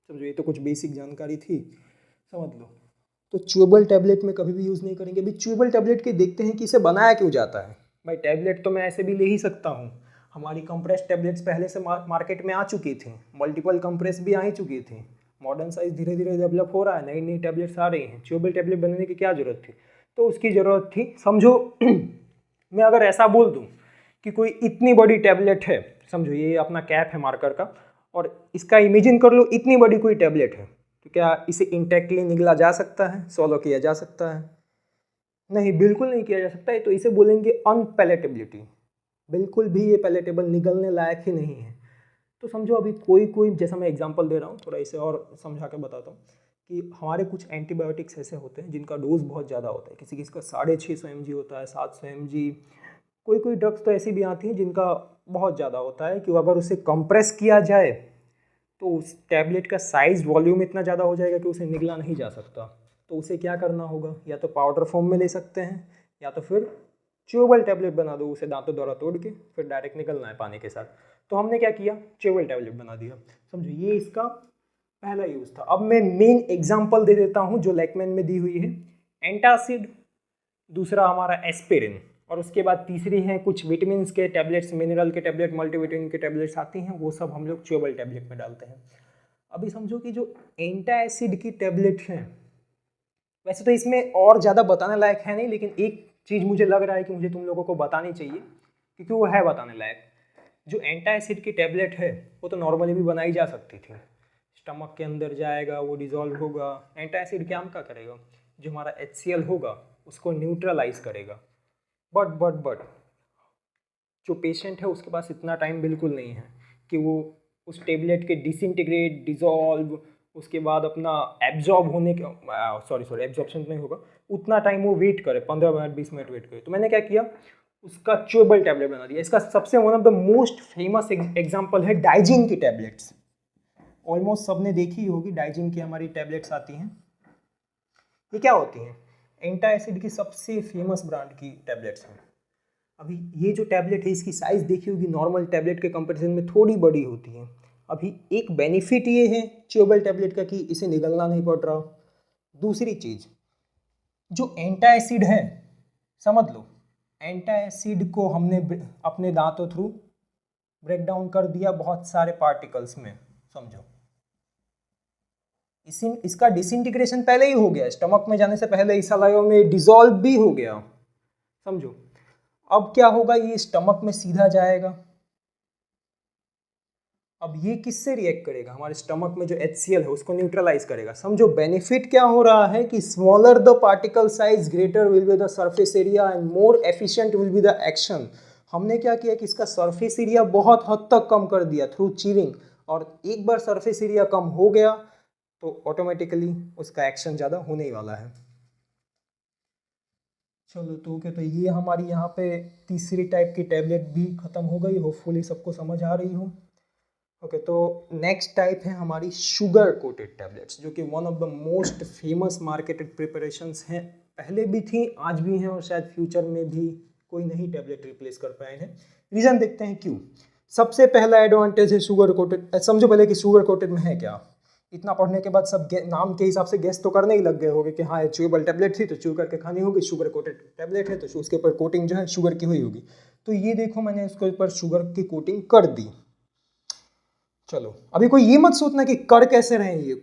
समझो, ये तो कुछ बेसिक जानकारी थी, समझ लो। तो च्यूबल टैबलेट में कभी भी यूज़ नहीं करेंगे। अभी च्यूबल टैबलेट के देखते हैं कि इसे बनाया क्यों जाता है। भाई टैबलेट तो मैं ऐसे भी ले ही सकता हूँ, हमारी कंप्रेस टैबलेट्स पहले से मार्केट में आ चुकी थी, मल्टीपल कंप्रेस भी आ ही चुकी थी, मॉडर्न साइज धीरे धीरे डेवलप हो रहा है, नई नई टैबलेट्स आ रही हैं। च्यूबल टैबलेट बनाने की क्या ज़रूरत थी, तो उसकी ज़रूरत थी। समझो मैं अगर ऐसा बोल दूँ कि कोई इतनी बड़ी टैबलेट है, समझो ये अपना कैप है मार्कर का, और इसका इमेजिन कर लो इतनी बड़ी कोई टैबलेट है, तो क्या इसे इंटैक्टली निगला जा सकता है, सॉलो किया जा सकता है? नहीं, बिल्कुल नहीं किया जा सकता है। तो इसे बोलेंगे अनपैलेटेबिलिटी, बिल्कुल भी ये पैलेटेबल निगलने लायक ही नहीं है। तो समझो अभी कोई जैसा मैं एग्जांपल दे रहा हूँ, थोड़ा इसे और समझा के बताता हूँ कि हमारे कुछ एंटीबायोटिक्स ऐसे होते हैं जिनका डोज बहुत ज़्यादा होता है, किसी किसी का 650 mg होता है, 700 mg। कोई ड्रग्स तो ऐसी भी आती हैं जिनका बहुत ज़्यादा होता है कि अगर उसे कंप्रेस किया जाए तो उस टैबलेट का साइज़ वॉल्यूम इतना ज़्यादा हो जाएगा कि उसे निगला नहीं जा सकता। तो उसे क्या करना होगा, या तो पाउडर फॉर्म में ले सकते हैं, या तो फिर च्यूबल टैबलेट बना दो, उसे दांतों द्वारा तोड़ के फिर डायरेक्ट निकलना है पानी के साथ। तो हमने क्या किया, च्यूबल टैबलेट बना दिया। समझो ये इसका पहला यूज़ था। अब मैं मेन एग्जाम्पल दे देता हूँ जो लैकमैन में दी हुई है, एंटासिड, दूसरा हमारा एस्पिरिन, और उसके बाद तीसरी है कुछ विटामिन के टैबलेट्स, मिनरल के टैबलेट, मल्टीविटामिन के टैबलेट्स आती हैं, वो सब हम लोग च्यूबल टैबलेट में डालते हैं। अभी समझो कि जो एंटा एसिड की टैबलेट हैं, वैसे तो इसमें और ज़्यादा बताने लायक है नहीं, लेकिन एक चीज़ मुझे लग रहा है कि मुझे तुम लोगों को बतानी चाहिए, क्योंकि वो है बताने लायक। जो एंटा एसिड की टैबलेट है वो तो नॉर्मली भी बनाई जा सकती थी, स्टमक के अंदर जाएगा, वो डिज़ोल्व होगा, एंटा एसिड क्या क्या करेगा, जो हमारा HCl होगा उसको न्यूट्रलाइज करेगा। बट जो पेशेंट है उसके पास इतना टाइम बिल्कुल नहीं है कि वो उस टेबलेट के डिसइंटीग्रेट, डिज़ोल्व, उसके बाद अपना एब्जॉर्ब होने के सॉरी एब्जॉर्प्शन नहीं होगा, उतना टाइम वो वेट करे, 15 मिनट 20 मिनट वेट करे। तो मैंने क्या किया, उसका च्यूबल टैबलेट बना दिया। इसका सबसे one of the most famous example है डाइजीन की टैबलेट्स। ऑलमोस्ट सबने देखी होगी, डाइजीन की हमारी टैबलेट्स आती हैं। ये क्या होती हैं, एंटा एसिड की सबसे फेमस ब्रांड की टैबलेट्स हैं। अभी ये जो टैबलेट है इसकी साइज़ देखी होगी, नॉर्मल टैबलेट के कंपैरिजन में थोड़ी बड़ी होती है। अभी एक बेनिफिट ये है च्यूबल टैबलेट का कि इसे निगलना नहीं पड़ रहा। दूसरी चीज़, जो एंटा एसिड है, समझ लो एंटा एसिड को हमने अपने दांतों थ्रू ब्रेक डाउन कर दिया बहुत सारे पार्टिकल्स में। समझो इसका डिसइंटीग्रेशन पहले ही हो गया, स्टमक में जाने से पहले इस सलाइवा में डिसॉल्व भी हो गया। समझो अब क्या होगा, ये स्टमक में सीधा जाएगा, अब ये किससे रिएक्ट करेगा, हमारे स्टमक में जो HCl है उसको न्यूट्रलाइज करेगा। समझो बेनिफिट क्या हो रहा है कि smaller the particle size greater will be the surface area and more efficient will be the action. हमने क्या किया कि इसका सरफेस एरिया बहुत हद तक कम कर दिया थ्रू चीविंग, और एक बार सरफेस एरिया कम हो गया तो ऑटोमेटिकली उसका एक्शन ज़्यादा होने ही वाला है। चलो तो ओके, तो ये हमारी यहाँ पे तीसरी टाइप की टैबलेट भी ख़त्म हो गई, होपफुली सबको समझ आ रही हो। ओके, तो नेक्स्ट टाइप है हमारी शुगर कोटेड टैबलेट्स, जो कि one of the most famous marketed preparations हैं, पहले भी थी आज भी हैं और शायद फ्यूचर में भी कोई नई टैबलेट रिप्लेस कर पाए हैं। रीज़न देखते हैं क्यों। सबसे पहला एडवांटेज है शुगर कोटेड। समझो पहले कि शुगर कोटेड में है क्या। इतना पढ़ने के बाद सब नाम के हिसाब से गेस तो करने ही लग गए होंगे कि हाँ ये च्यूएबल टैबलेट थी तो च्यू करके खानी होगी, शुगर कोटेड टैबलेट है तो उसके ऊपर कोटिंग जो है शुगर की हुई होगी। तो ये देखो मैंने इसके ऊपर शुगर की कोटिंग कर दी। चलो अभी कोई ये मत सोचना कि कर कैसे रहे हैं ये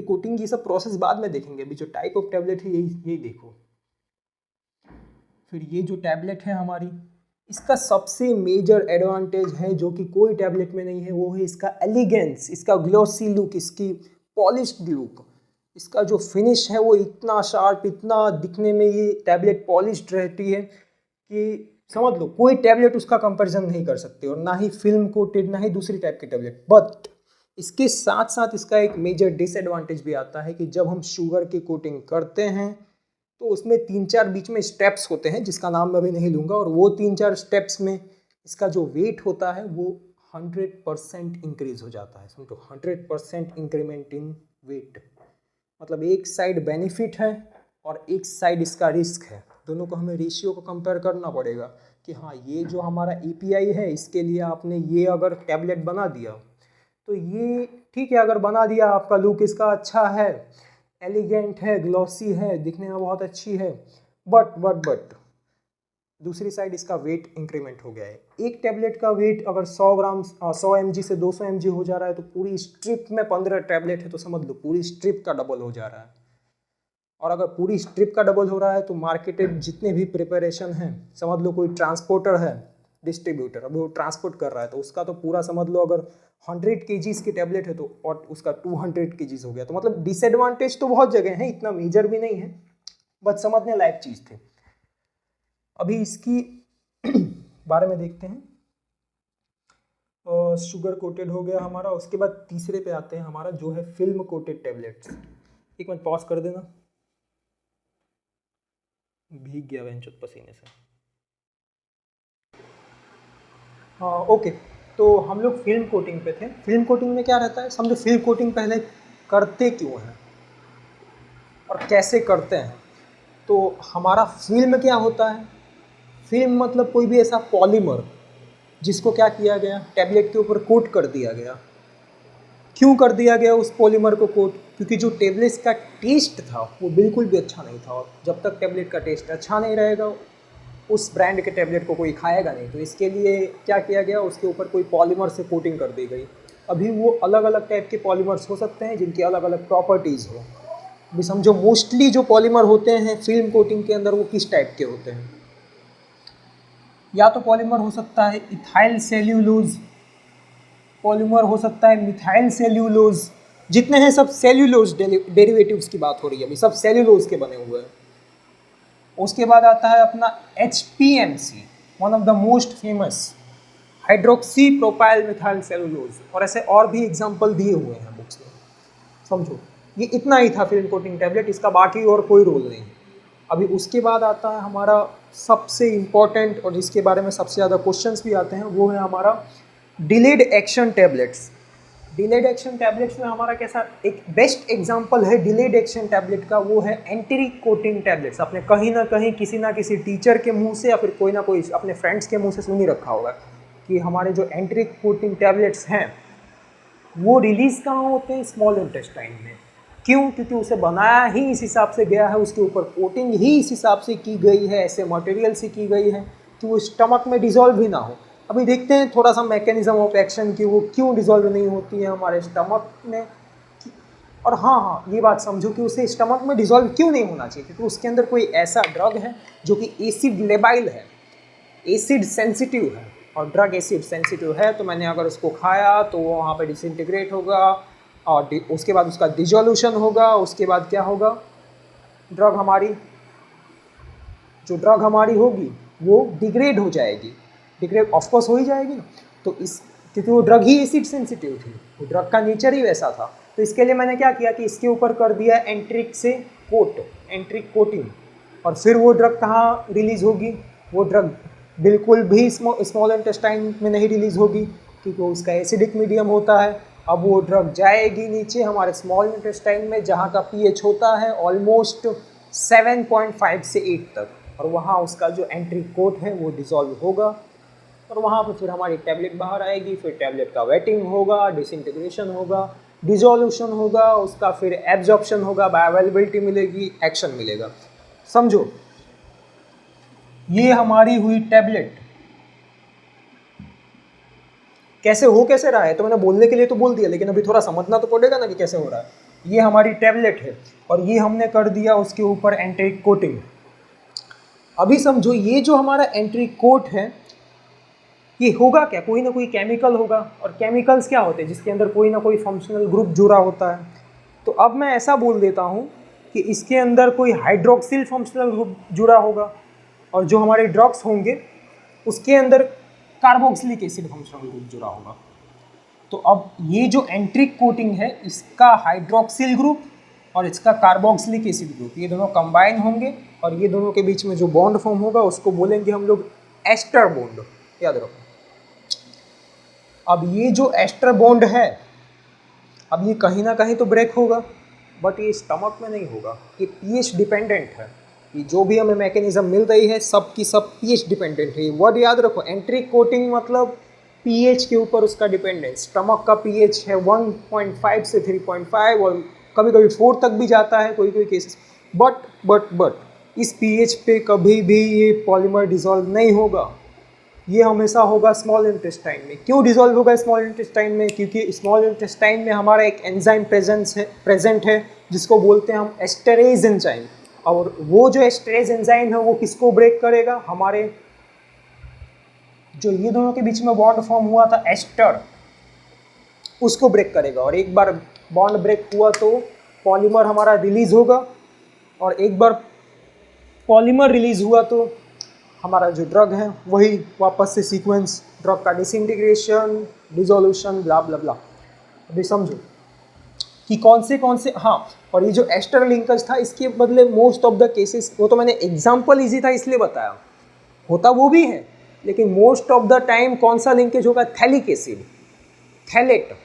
कोटिंग ये सब प्रोसेस बाद में देखेंगे, अभी जो टाइप ऑफ टैबलेट है यही देखो। फिर ये जो टैबलेट है हमारी, इसका सबसे मेजर एडवांटेज है जो कि कोई टैबलेट में नहीं है, वो है इसका एलिगेंस, इसका ग्लॉसी लुक, इसकी पॉलिश्ड लुक। इसका जो फिनिश है वो इतना शार्प, इतना दिखने में ये टैबलेट पॉलिश्ड रहती है कि समझ लो कोई टैबलेट उसका कंपैरिजन नहीं कर सकते, और ना ही फिल्म कोटेड ना ही दूसरी टाइप की टैबलेट। बट इसके साथ साथ इसका एक मेजर डिसएडवांटेज भी आता है कि जब हम शुगर की कोटिंग करते हैं तो उसमें 3-4 बीच में स्टेप्स होते हैं जिसका नाम मैं अभी नहीं लूँगा, और वो 3-4 स्टेप्स में इसका जो वेट होता है वो 100% इंक्रीज हो जाता है। समझो 100% इंक्रीमेंट इन वेट, मतलब एक साइड बेनिफिट है और एक साइड इसका रिस्क है। दोनों को हमें रेशियो को कंपेयर करना पड़ेगा कि हाँ ये जो हमारा API है इसके लिए आपने ये अगर टैबलेट बना दिया तो ये ठीक है, अगर बना दिया आपका लुक इसका अच्छा है, एलिगेंट है, ग्लॉसी है, दिखने में बहुत अच्छी है, बट दूसरी साइड इसका वेट इंक्रीमेंट हो गया है। एक टैबलेट का वेट अगर 100 mg से 200 mg हो जा रहा है तो पूरी स्ट्रिप में 15 टैबलेट है तो समझ लो पूरी स्ट्रिप का डबल हो जा रहा है। और अगर पूरी स्ट्रिप का डबल हो रहा है तो मार्केटेड जितने भी प्रिपरेशन हैं, समझ लो कोई ट्रांसपोर्टर है, डिस्ट्रीब्यूटर, अभी वो ट्रांसपोर्ट कर रहा है तो उसका तो पूरा समझ लो अगर 100 kgs की टैबलेट है तो और उसका 200 kgs हो गया। तो मतलब डिसएडवांटेज तो बहुत जगह है, इतना मेजर भी नहीं है, बट समझने लायक चीज़ थी। अभी इसकी बारे में देखते हैं। शुगर कोटेड हो गया हमारा, उसके बाद तीसरे पे आते हैं हमारा जो है फिल्म कोटेड टैबलेट्स। एक मिनट पॉज कर देना, भीग गया वेंचुत पसीने से। हाँ ओके, तो हम लोग फिल्म कोटिंग पे थे। फिल्म कोटिंग में क्या रहता है, समझो फिल्म कोटिंग पहले करते क्यों हैं और कैसे करते हैं। तो हमारा फिल्म क्या होता है, फिल्म मतलब कोई भी ऐसा पॉलीमर जिसको क्या किया गया, टैबलेट के ऊपर कोट कर दिया गया। क्यों कर दिया गया उस पॉलीमर को कोट, क्योंकि जो टैबलेट्स का टेस्ट था वो बिल्कुल भी अच्छा नहीं था, और जब तक टैबलेट का टेस्ट अच्छा नहीं रहेगा उस ब्रांड के टैबलेट को कोई खाएगा नहीं। तो इसके लिए क्या किया गया, उसके ऊपर कोई पॉलीमर से कोटिंग कर दी गई। अभी वो अलग अलग टाइप के पॉलीमर्स हो सकते हैं जिनकी अलग अलग प्रॉपर्टीज़ हो। अभी समझो मोस्टली जो पॉलीमर होते हैं फिल्म कोटिंग के अंदर वो किस टाइप के होते हैं, या तो पॉलीमर हो सकता है इथाइल सेल्यूलोज, पॉलीमर हो सकता है मिथाइल सेल्यूलोज, जितने हैं सब सेल्यूलोज डेरिवेटिव्स की बात हो रही है अभी, सब सेल्यूलोज के बने हुए हैं। उसके बाद आता है अपना HPMC, one of the most famous, hydroxy propyl methyl cellulose, और ऐसे और भी एग्जांपल दिए हुए हैं बुक्स में। समझो ये इतना ही था फिल्म कोटिंग टैबलेट, इसका बाकी और कोई रोल नहीं। अभी उसके बाद आता है हमारा सबसे इम्पॉर्टेंट और जिसके बारे में सबसे ज़्यादा क्वेश्चंस भी आते हैं, वो है हमारा delayed action tablets. Delayed action tablets में हमारा कैसा, एक बेस्ट एग्जांपल है डिलेड एक्शन टैबलेट का, वो है एंटी कोटिंग टैबलेट्स। आपने कहीं ना कहीं किसी ना किसी टीचर के मुंह से या फिर कोई ना कोई अपने फ्रेंड्स के मुंह से सुन ही रखा होगा कि हमारे जो एंटी कोटिंग टैबलेट्स हैं वो रिलीज़ कहाँ होते हैं, स्मॉल इंटेस्टाइन में। क्यों, क्योंकि उसे बनाया ही इस हिसाब से गया है, उसके ऊपर कोटिंग ही इस हिसाब से की गई है, ऐसे मटेरियल से की गई है कि वो स्टमक में डिजॉल्व भी ना हो। अभी देखते हैं थोड़ा सा मैकेनिज्म ऑफ एक्शन कि वो क्यों डिजॉल्व नहीं होती है हमारे स्टमक में। और हाँ ये बात समझो कि उसे स्टमक में डिजॉल्व क्यों नहीं होना चाहिए, क्योंकि उसके अंदर कोई ऐसा ड्रग है जो कि एसिड लेबाइल है, एसिड सेंसिटिव है। और ड्रग एसिड सेंसिटिव है, तो मैंने अगर उसको खाया तो वो वहाँ पे डिसइंटीग्रेट होगा और उसके बाद उसका डिजोल्यूशन होगा। उसके बाद क्या होगा, ड्रग हमारी होगी वो डिग्रेड हो जाएगी। डिग्रेड ऑफकोर्स हो ही जाएगी ना। तो इस क्योंकि वो ड्रग ही एसिड सेंसिटिव थी, वो ड्रग का नेचर ही वैसा था। तो इसके लिए मैंने क्या किया कि इसके ऊपर कर दिया एंट्रिक से एंट्रिक कोटिंग। और फिर वो ड्रग कहाँ रिलीज़ होगी, वो ड्रग बिल्कुल भी स्मॉल इंटेस्टाइन में नहीं रिलीज़ होगी क्योंकि उसका एसिडिक मीडियम होता है। अब वो ड्रग जाएगी नीचे हमारे स्मॉल इंटेस्टाइन में, जहाँ का पीएच होता है ऑलमोस्ट 7.5 से 8 तक, और वहाँ उसका जो एंट्रिक कोट है वो डिसॉल्व होगा और वहाँ पर फिर हमारी टैबलेट बाहर आएगी। फिर टैबलेट का वेटिंग होगा, डिसइंटीग्रेशन होगा, डिसोल्यूशन होगा, उसका फिर एब्जॉर्प्शन होगा, बायोअवेलेबिलिटी मिलेगी, एक्शन मिलेगा। समझो, ये हमारी हुई टैबलेट। कैसे रहा है तो मैंने बोलने के लिए तो बोल दिया, लेकिन अभी थोड़ा समझना तो पड़ेगा ना कि कैसे हो रहा है। ये हमारी टैबलेट है और ये हमने कर दिया उसके ऊपर एंट्रिक कोटिंग। अभी समझो, ये जो हमारा एंट्रिक कोट है ये होगा क्या, कोई ना कोई केमिकल होगा। और केमिकल्स क्या होते हैं, जिसके अंदर कोई ना कोई फंक्शनल ग्रुप जुड़ा होता है। तो अब मैं ऐसा बोल देता हूँ कि इसके अंदर कोई हाइड्रोक्सिल फंक्शनल ग्रुप जुड़ा होगा और जो हमारे ड्रग्स होंगे उसके अंदर कार्बोक्सिलिक एसिड फंक्शनल ग्रुप जुड़ा होगा। तो अब ये जो एंट्रिक कोटिंग है इसका हाइड्रोक्सिल ग्रुप और इसका कार्बोक्सिलिक एसिड ग्रुप, ये दोनों कंबाइन होंगे और ये दोनों के बीच में जो बॉन्ड फॉर्म होगा उसको बोलेंगे हम लोग एस्टर बॉन्ड। याद रखो। अब ये जो एस्टर बॉन्ड है, अब ये कहीं ना कहीं तो ब्रेक होगा, बट ये स्टमक में नहीं होगा। ये पीएच डिपेंडेंट है। ये जो भी हमें मैकेनिज्म मिल रही है सब की सब पीएच डिपेंडेंट है। ये वर्ड याद रखो, एंट्रिक कोटिंग मतलब पीएच के ऊपर उसका डिपेंडेंस। स्टमक का पीएच है 1.5 से 3.5 और कभी कभी 4 तक भी जाता है कोई केसेस। बट इस पीएच पे कभी भी ये पॉलीमर डिसॉल्व नहीं होगा। ये हमेशा होगा स्मॉल इंटेस्टाइन में। क्यों डिसॉल्व होगा स्मॉल इंटेस्टाइन में? क्योंकि स्मॉल इंटेस्टाइन में हमारा एक एंजाइम प्रेजेंट है जिसको बोलते हैं हम एस्टरेज एंजाइम। और वो जो एस्टरेज एंजाइम है वो किसको ब्रेक करेगा, हमारे जो ये दोनों के बीच में बॉन्ड फॉर्म हुआ था एस्टर, उसको ब्रेक करेगा। और एक बार बॉन्ड ब्रेक हुआ तो पॉलीमर हमारा रिलीज होगा, और एक बार पॉलीमर रिलीज हुआ तो हमारा जो ड्रग है वही वापस से सीक्वेंस, ड्रग का डिसइंटीग्रेशन, डिसोल्यूशन, ब्ला ब्ला ब्ला। अभी समझो कि कौन से हाँ। और ये जो एस्टर लिंकेज था इसके बदले मोस्ट ऑफ द केसेस, वो तो मैंने एग्जाम्पल इजी था इसलिए बताया, होता वो भी है, लेकिन मोस्ट ऑफ द टाइम कौन सा लिंकेज होगा, थैलिक एसिड, थैलेट।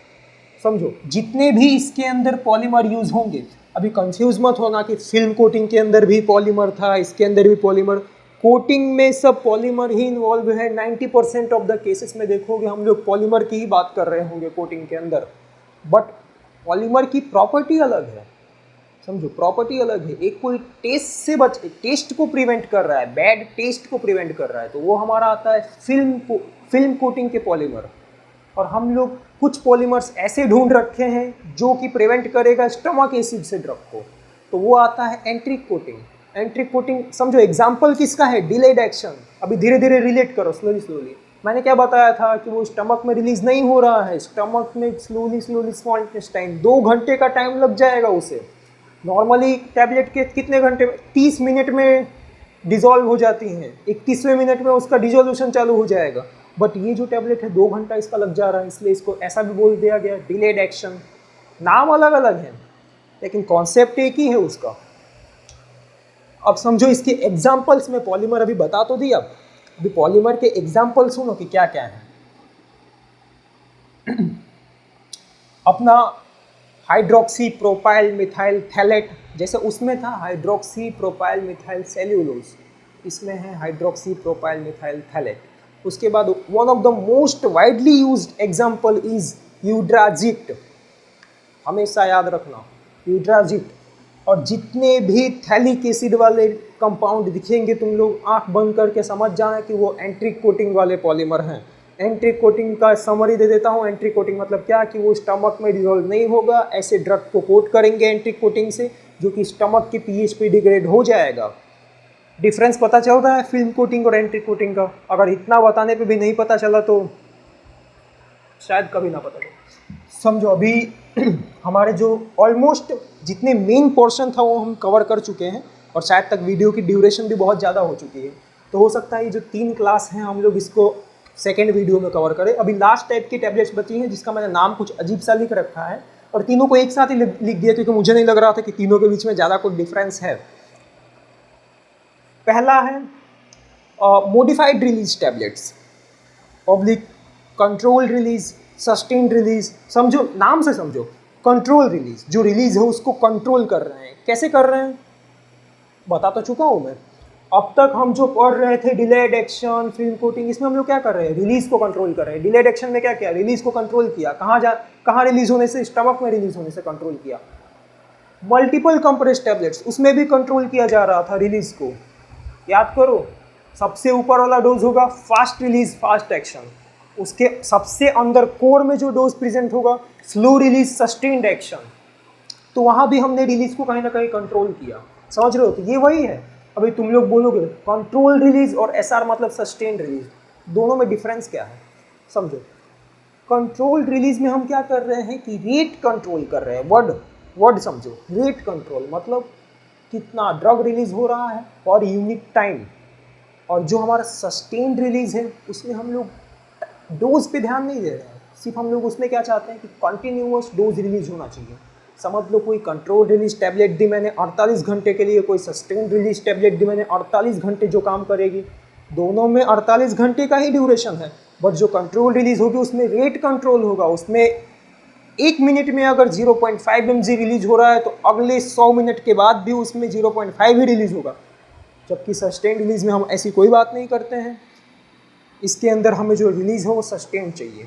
समझो, जितने भी इसके अंदर पॉलीमर यूज होंगे, अभी कंफ्यूज मत होना कि फिल्म कोटिंग के अंदर भी पॉलीमर था, इसके अंदर भी पॉलीमर। कोटिंग में सब पॉलीमर ही इन्वॉल्व है। 90% ऑफ द केसेस में देखोगे हम लोग पॉलीमर की ही बात कर रहे होंगे कोटिंग के अंदर। बट पॉलीमर की प्रॉपर्टी अलग है। समझो, प्रॉपर्टी अलग है। एक कोई टेस्ट को प्रिवेंट कर रहा है, बैड टेस्ट को प्रिवेंट कर रहा है, तो वो हमारा आता है फिल्म कोटिंग के पॉलीमर। और हम लोग कुछ पॉलीमर्स ऐसे ढूंढ रखे हैं जो कि प्रिवेंट करेगा स्टमक एसिड से ड्रग को, तो वो आता है एंट्रिक कोटिंग। एंट्रिक कोटिंग समझो एग्जाम्पल किसका है, डिलेड एक्शन। अभी धीरे धीरे रिलेट करो, स्लोली। मैंने क्या बताया था कि वो स्टमक में रिलीज नहीं हो रहा है, स्टमक में स्लोली स्मॉल इंटेस्टाइन, 2 घंटे का टाइम लग जाएगा उसे। नॉर्मली टैबलेट के कितने घंटे में, 30 मिनट में डिजॉल्व हो जाती हैं, 31वें मिनट में उसका डिजोल्यूशन चालू हो जाएगा। बट ये जो टैबलेट है 2 घंटा इसका लग जा रहा है, इसलिए इसको ऐसा भी बोल दिया गया डिलेड एक्शन। नाम अलग अलग है लेकिन कॉन्सेप्ट एक ही है उसका। अब समझो इसके एग्जाम्पल्स में पॉलीमर अभी बता तो दिया, अभी पॉलीमर के एग्जाम्पल सुनो कि क्या क्या है। अपना हाइड्रोक्सी प्रोपाइल मिथाइल थैलेट, जैसे उसमें था हाइड्रोक्सी प्रोपाइल मिथाइल सेल्यूलोज, इसमें है हाइड्रोक्सी प्रोपाइल मिथाइल थैलेट। उसके बाद one of the most widely used example is Eudragit. हमेशा याद रखना यूड्राजिट। और जितने भी थैलिक एसिड वाले कंपाउंड दिखेंगे तुम लोग आंख बंद करके समझ जाना कि वो एंट्रिक कोटिंग वाले पॉलीमर हैं। एंट्रिक कोटिंग का समरी दे देता हूँ। एंट्रिक कोटिंग मतलब क्या, कि वो स्टमक में डिसॉल्व नहीं होगा, ऐसे ड्रग को कोट करेंगे एंट्रिक कोटिंग से जो कि स्टमक के पीएच पे डिग्रेड हो जाएगा। डिफरेंस पता चल रहा है फिल्म कोटिंग और एंटी कोटिंग का? अगर इतना बताने पे भी नहीं पता चला तो शायद कभी ना पता चले। समझो अभी हमारे जो ऑलमोस्ट जितने मेन पोर्शन था वो हम कवर कर चुके हैं और शायद तक वीडियो की ड्यूरेशन भी बहुत ज़्यादा हो चुकी है। तो हो सकता है ये जो 3 क्लास हैं हम लोग इसको सेकेंड वीडियो में कवर करें। अभी लास्ट टाइप की टैबलेट्स बची हैं जिसका मैंने नाम कुछ अजीब सा लिख रखा है और तीनों को एक साथ ही लिख दिया क्योंकि मुझे नहीं लग रहा था कि तीनों के बीच में ज़्यादा कोई डिफरेंस है। पहला है modified release tablets, oblique control release, sustained release. समझो, नाम से समझो, कंट्रोल रिलीज, जो रिलीज है उसको कंट्रोल कर रहे हैं। कैसे कर रहे हैं बता तो चुका हूँ मैं। अब तक हम जो पढ़ रहे थे डिलेड एक्शन, फिल्म कोटिंग, इसमें हम लोग क्या कर रहे हैं? रिलीज को कंट्रोल कर रहे हैं। डिलेड एक्शन में क्या किया? रिलीज को कंट्रोल किया। कहाँ रिलीज होने से? स्टमक में रिलीज होने से कंट्रोल किया। मल्टीपल कंप्रेस टैबलेट्स, उसमें भी कंट्रोल किया जा रहा था रिलीज को। याद करो, सबसे ऊपर वाला डोज होगा फास्ट रिलीज फास्ट एक्शन, उसके सबसे अंदर कोर में जो डोज प्रेजेंट होगा स्लो रिलीज सस्टेन्ड एक्शन। तो वहाँ भी हमने रिलीज को कहीं ना कहीं कंट्रोल किया। समझ रहे हो? तो ये वही है। अभी तुम लोग बोलोगे कंट्रोल रिलीज और एसआर मतलब सस्टेन्ड रिलीज, दोनों में डिफरेंस क्या है? समझो, कंट्रोल रिलीज में हम क्या कर रहे हैं कि रेट कंट्रोल कर रहे हैं। वर्ड समझो, रेट कंट्रोल मतलब कितना ड्रग रिलीज हो रहा है और यूनिट टाइम। और जो हमारा सस्टेन्ड रिलीज है उसमें हम लोग डोज पे ध्यान नहीं दे रहे हैं, सिर्फ हम लोग उसमें क्या चाहते हैं कि कंटिन्यूअस डोज रिलीज होना चाहिए। समझ लो, कोई कंट्रोल रिलीज टैबलेट दी मैंने 48 घंटे के लिए, कोई सस्टेन्ड रिलीज टैबलेट दी मैंने 48 घंटे जो काम करेगी। दोनों में 48 घंटे का ही ड्यूरेशन है, बट जो कंट्रोल रिलीज होगी उसमें रेट कंट्रोल होगा। उसमें 1 मिनट में अगर 0.5 mg रिलीज हो रहा है तो अगले 100 मिनट के बाद भी उसमें 0.5 ही रिलीज होगा। जबकि सस्टेन्ड रिलीज में हम ऐसी कोई बात नहीं करते हैं। इसके अंदर हमें जो रिलीज हो वो सस्टेन चाहिए।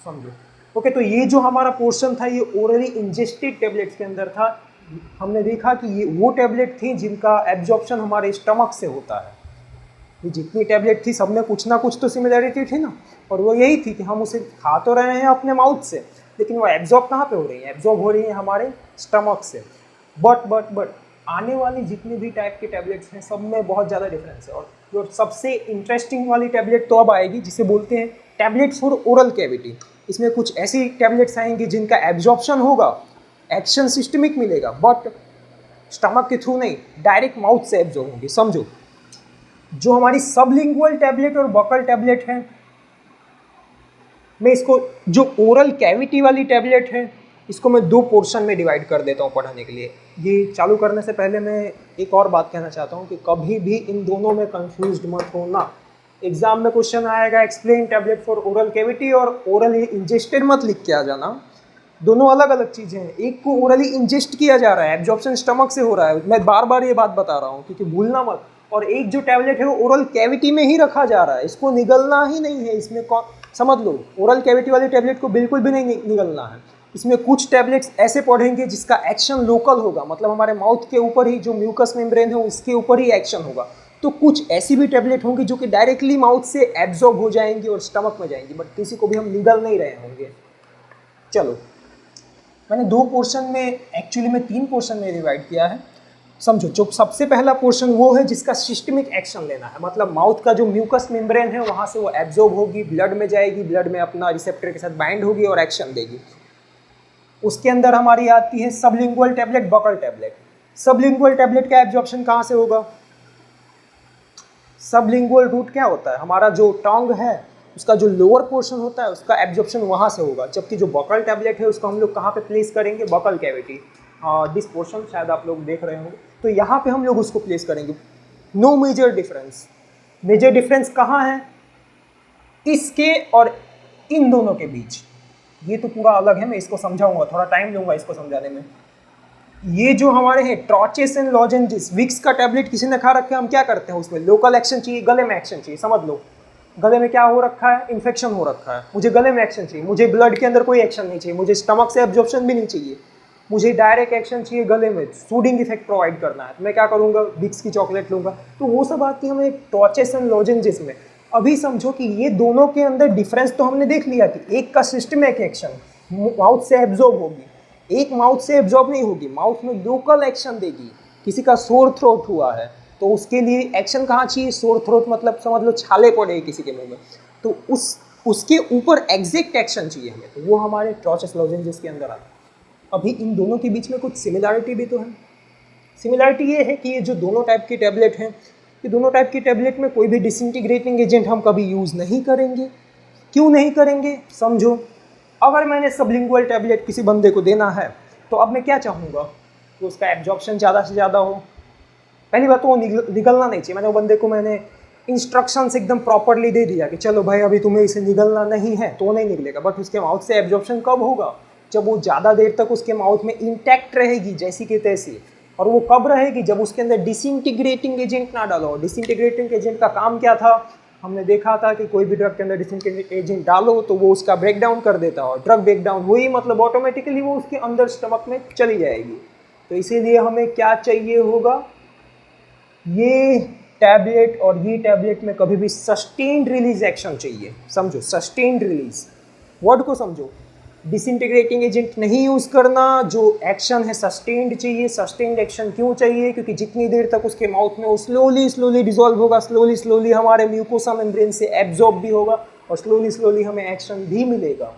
समझो? ओके, तो ये जो हमारा पोर्शन था ये ओरली इंजेस्टेड टैबलेट्स के अंदर था। हमने देखा कि ये वो टैबलेट थी जिनका एब्जॉर्प्शन हमारे स्टमक से होता है। ये जितनी टैबलेट थी सब में कुछ ना कुछ तो सिमिलरिटी थी ना, और वो यही थी कि हम उसे खा तो रहे हैं अपने माउथ से, लेकिन वो एब्जॉर्ब कहाँ पे हो रही है? एब्जॉर्ब हो रही है हमारे स्टमक से। बट आने वाली जितनी भी टाइप के टैबलेट्स हैं सब में बहुत ज़्यादा डिफरेंस है। और जो सबसे इंटरेस्टिंग वाली टैबलेट तो अब आएगी जिसे बोलते हैं टैबलेट्स फॉर ओरल कैविटी। इसमें कुछ ऐसी टैबलेट्स आएंगी जिनका एब्जॉर्प्शन होगा, एक्शन सिस्टमिक मिलेगा, बट स्टमक के थ्रू नहीं, डायरेक्ट माउथ से एब्जॉर्ब होंगी। समझो, जो हमारी सबलिंगुअल टैबलेट और बकल टैबलेट है, मैं इसको जो ओरल कैविटी वाली टैबलेट है इसको मैं 2 पोर्शन में डिवाइड कर देता हूँ पढ़ाने के लिए। ये चालू करने से पहले मैं एक और बात कहना चाहता हूँ कि कभी भी इन दोनों में कंफ्यूज्ड मत होना। एग्जाम में क्वेश्चन आएगा explain tablet for oral cavity और ओरली इंजेस्टेड मत लिख के आ जाना। दोनों अलग अलग चीज़ें हैं। एक को ओरली इंजेस्ट किया जा रहा है, एब्जॉर्प्शन स्टमक से हो रहा है, मैं बार बार ये बात बता रहा हूँ क्योंकि भूलना मत। और एक जो टैबलेट है वो ओरल कैविटी में ही रखा जा रहा है, इसको निगलना ही नहीं है। इसमें समझ लो, ओरल कैविटी वाली टैबलेट को बिल्कुल भी नहीं निगलना है। इसमें कुछ टैबलेट्स ऐसे पढ़ेंगे जिसका एक्शन लोकल होगा, मतलब हमारे माउथ के ऊपर ही जो म्यूकस मेम्ब्रेन है उसके ऊपर ही एक्शन होगा। तो कुछ ऐसी भी टैबलेट होंगी जो कि डायरेक्टली माउथ से एब्जॉर्ब हो जाएंगी और स्टमक में जाएंगी, बट किसी को भी हम निगल नहीं रहे होंगे। चलो, मैंने 2 पोर्शन में, एक्चुअली में 3 पोर्शन में डिवाइड किया है। समझो, जो सबसे पहला पोर्शन वो है जिसका सिस्टमिक एक्शन लेना है, मतलब माउथ का जो म्यूकस मेम्ब्रेन है वहाँ से वो एब्जॉर्ब होगी, ब्लड में जाएगी, ब्लड में अपना रिसेप्टर के साथ बाइंड होगी और एक्शन देगी। उसके अंदर हमारी आती है sublingual tablet, buccal tablet. Sublingual tablet का एब्जॉर्प्शन कहाँ से होगा? सबलिंगुअल रूट क्या होता है? हमारा जो टंग है उसका जो लोअर पोर्शन होता है उसका एब्जॉर्प्शन वहाँ से होगा। जबकि जो बकल टैबलेट है उसको हम लोग कहाँ पे प्लेस करेंगे? Buccal cavity. दिस पोर्शन शायद आप लोग देख रहे होंगे, तो यहाँ पे हम लोग उसको प्लेस करेंगे। No major difference. Major difference कहाँ है? इसके और इन दोनों के बीच। ये तो पूरा अलग है, मैं इसको समझाऊंगा, थोड़ा टाइम लूंगा इसको समझाने में। ये जो हमारे हैं ट्रॉचेस एंड लॉजेंजेस, विक्स का टैबलेट किसी ने खा रखा है, हम क्या करते हैं उसमें? लोकल एक्शन चाहिए, गले में एक्शन चाहिए। समझ लो, गले में क्या हो रखा है? इन्फेक्शन हो रखा है, मुझे गले में एक्शन चाहिए, मुझे ब्लड के अंदर कोई एक्शन नहीं चाहिए, मुझे स्टमक से एब्जॉर्प्शन भी नहीं चाहिए, मुझे डायरेक्ट एक्शन चाहिए, गले में सूडिंग इफेक्ट प्रोवाइड करना है। तो मैं क्या करूँगा? विक्स की चॉकलेट लूँगा। तो वो सब आती है हमें ट्रॉचेस एंड लॉजेंजेस में। अभी समझो कि ये दोनों के अंदर डिफरेंस तो हमने देख लिया कि एक का सिस्टमिक एक्शन माउथ से एब्जॉर्ब होगी, एक माउथ से एब्जॉर्ब नहीं होगी, माउथ में लोकल एक्शन देगी। किसी का सोर थ्रोट हुआ है, तो उसके लिए एक्शन कहाँ चाहिए, सोर थ्रोट मतलब समझ लो छाले पड़े किसी के मुंह में, तो उसके ऊपर एग्जैक्ट एक्शन चाहिए हमें, तो वो हमारे ट्रॉचस लॉजेंजेस के अंदर आता है। अभी इन दोनों के बीच में कुछ सिमिलरिटी भी तो है। सिमिलरिटी ये है कि ये जो दोनों टाइप की टैबलेट हैं, ये दोनों टाइप की टैबलेट में कोई भी डिसइंटीग्रेटिंग एजेंट हम कभी यूज़ नहीं करेंगे। क्यों नहीं करेंगे समझो। अगर मैंने सबलिंगुअल टैबलेट किसी बंदे को देना है तो अब मैं क्या चाहूँगा कि उसका एब्जॉर्प्शन ज़्यादा से ज़्यादा हो। पहली बात तो वो निगलना नहीं चाहिए। मैंने वो बंदे को मैंने इंस्ट्रक्शंस एकदम प्रॉपरली दे दिया कि चलो भाई अभी तुम्हें इसे निगलना नहीं है तो नहीं निकलेगा, बट उसके माउथ से एब्जॉर्प्शन कब होगा, जब वो ज़्यादा देर तक उसके माउथ में इंटैक्ट रहेगी जैसी कि तैसी। और वो कब रहेगी, जब उसके अंदर डिसइंटीग्रेटिंग एजेंट ना डालो। डिसइंटीग्रेटिंग एजेंट का काम क्या था, हमने देखा था कि कोई भी ड्रग के अंदर डिसइंटीग्रेटिंग एजेंट डालो तो वो उसका ब्रेक डाउन कर देता है, और ड्रग ब्रेक डाउन हुई मतलब ऑटोमेटिकली वो उसके अंदर स्टमक में चली जाएगी। तो इसीलिए हमें क्या चाहिए होगा, ये टैबलेट और ये टैबलेट में कभी भी सस्टेन्ड रिलीज एक्शन चाहिए। समझो, सस्टेन्ड रिलीज वर्ड को समझो। डिसइंटीग्रेटिंग एजेंट नहीं यूज़ करना, जो एक्शन है सस्टेन्ड चाहिए। सस्टेन्ड एक्शन क्यों चाहिए, क्योंकि जितनी देर तक उसके माउथ में वो स्लोली डिसॉल्व होगा, स्लोली हमारे म्यूकोसा मेम्ब्रेन से एब्जॉर्ब भी होगा और स्लोली हमें एक्शन भी मिलेगा।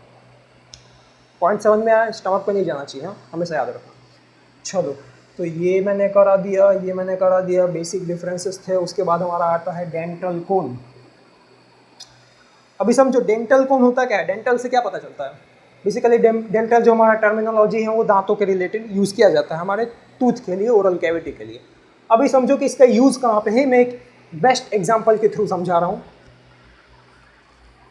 पॉइंट 7 में आया, स्टमक पे नहीं जाना चाहिए, हमेशा याद रखना। चलो, तो ये मैंने करा दिया, बेसिक डिफरेंसेस थे। उसके बाद हमारा आता है डेंटल कोन। अभी समझो डेंटल कोन होता क्या है, डेंटल से क्या पता चलता है। बेसिकली डेंटल जो हमारा टर्मिनोलॉजी है वो दांतों के रिलेटेड यूज़ किया जाता है हमारे टूथ के लिए, ओरल कैविटी के लिए। अभी समझो कि इसका यूज़ कहाँ पे है, मैं एक बेस्ट एग्जांपल के थ्रू समझा रहा हूँ।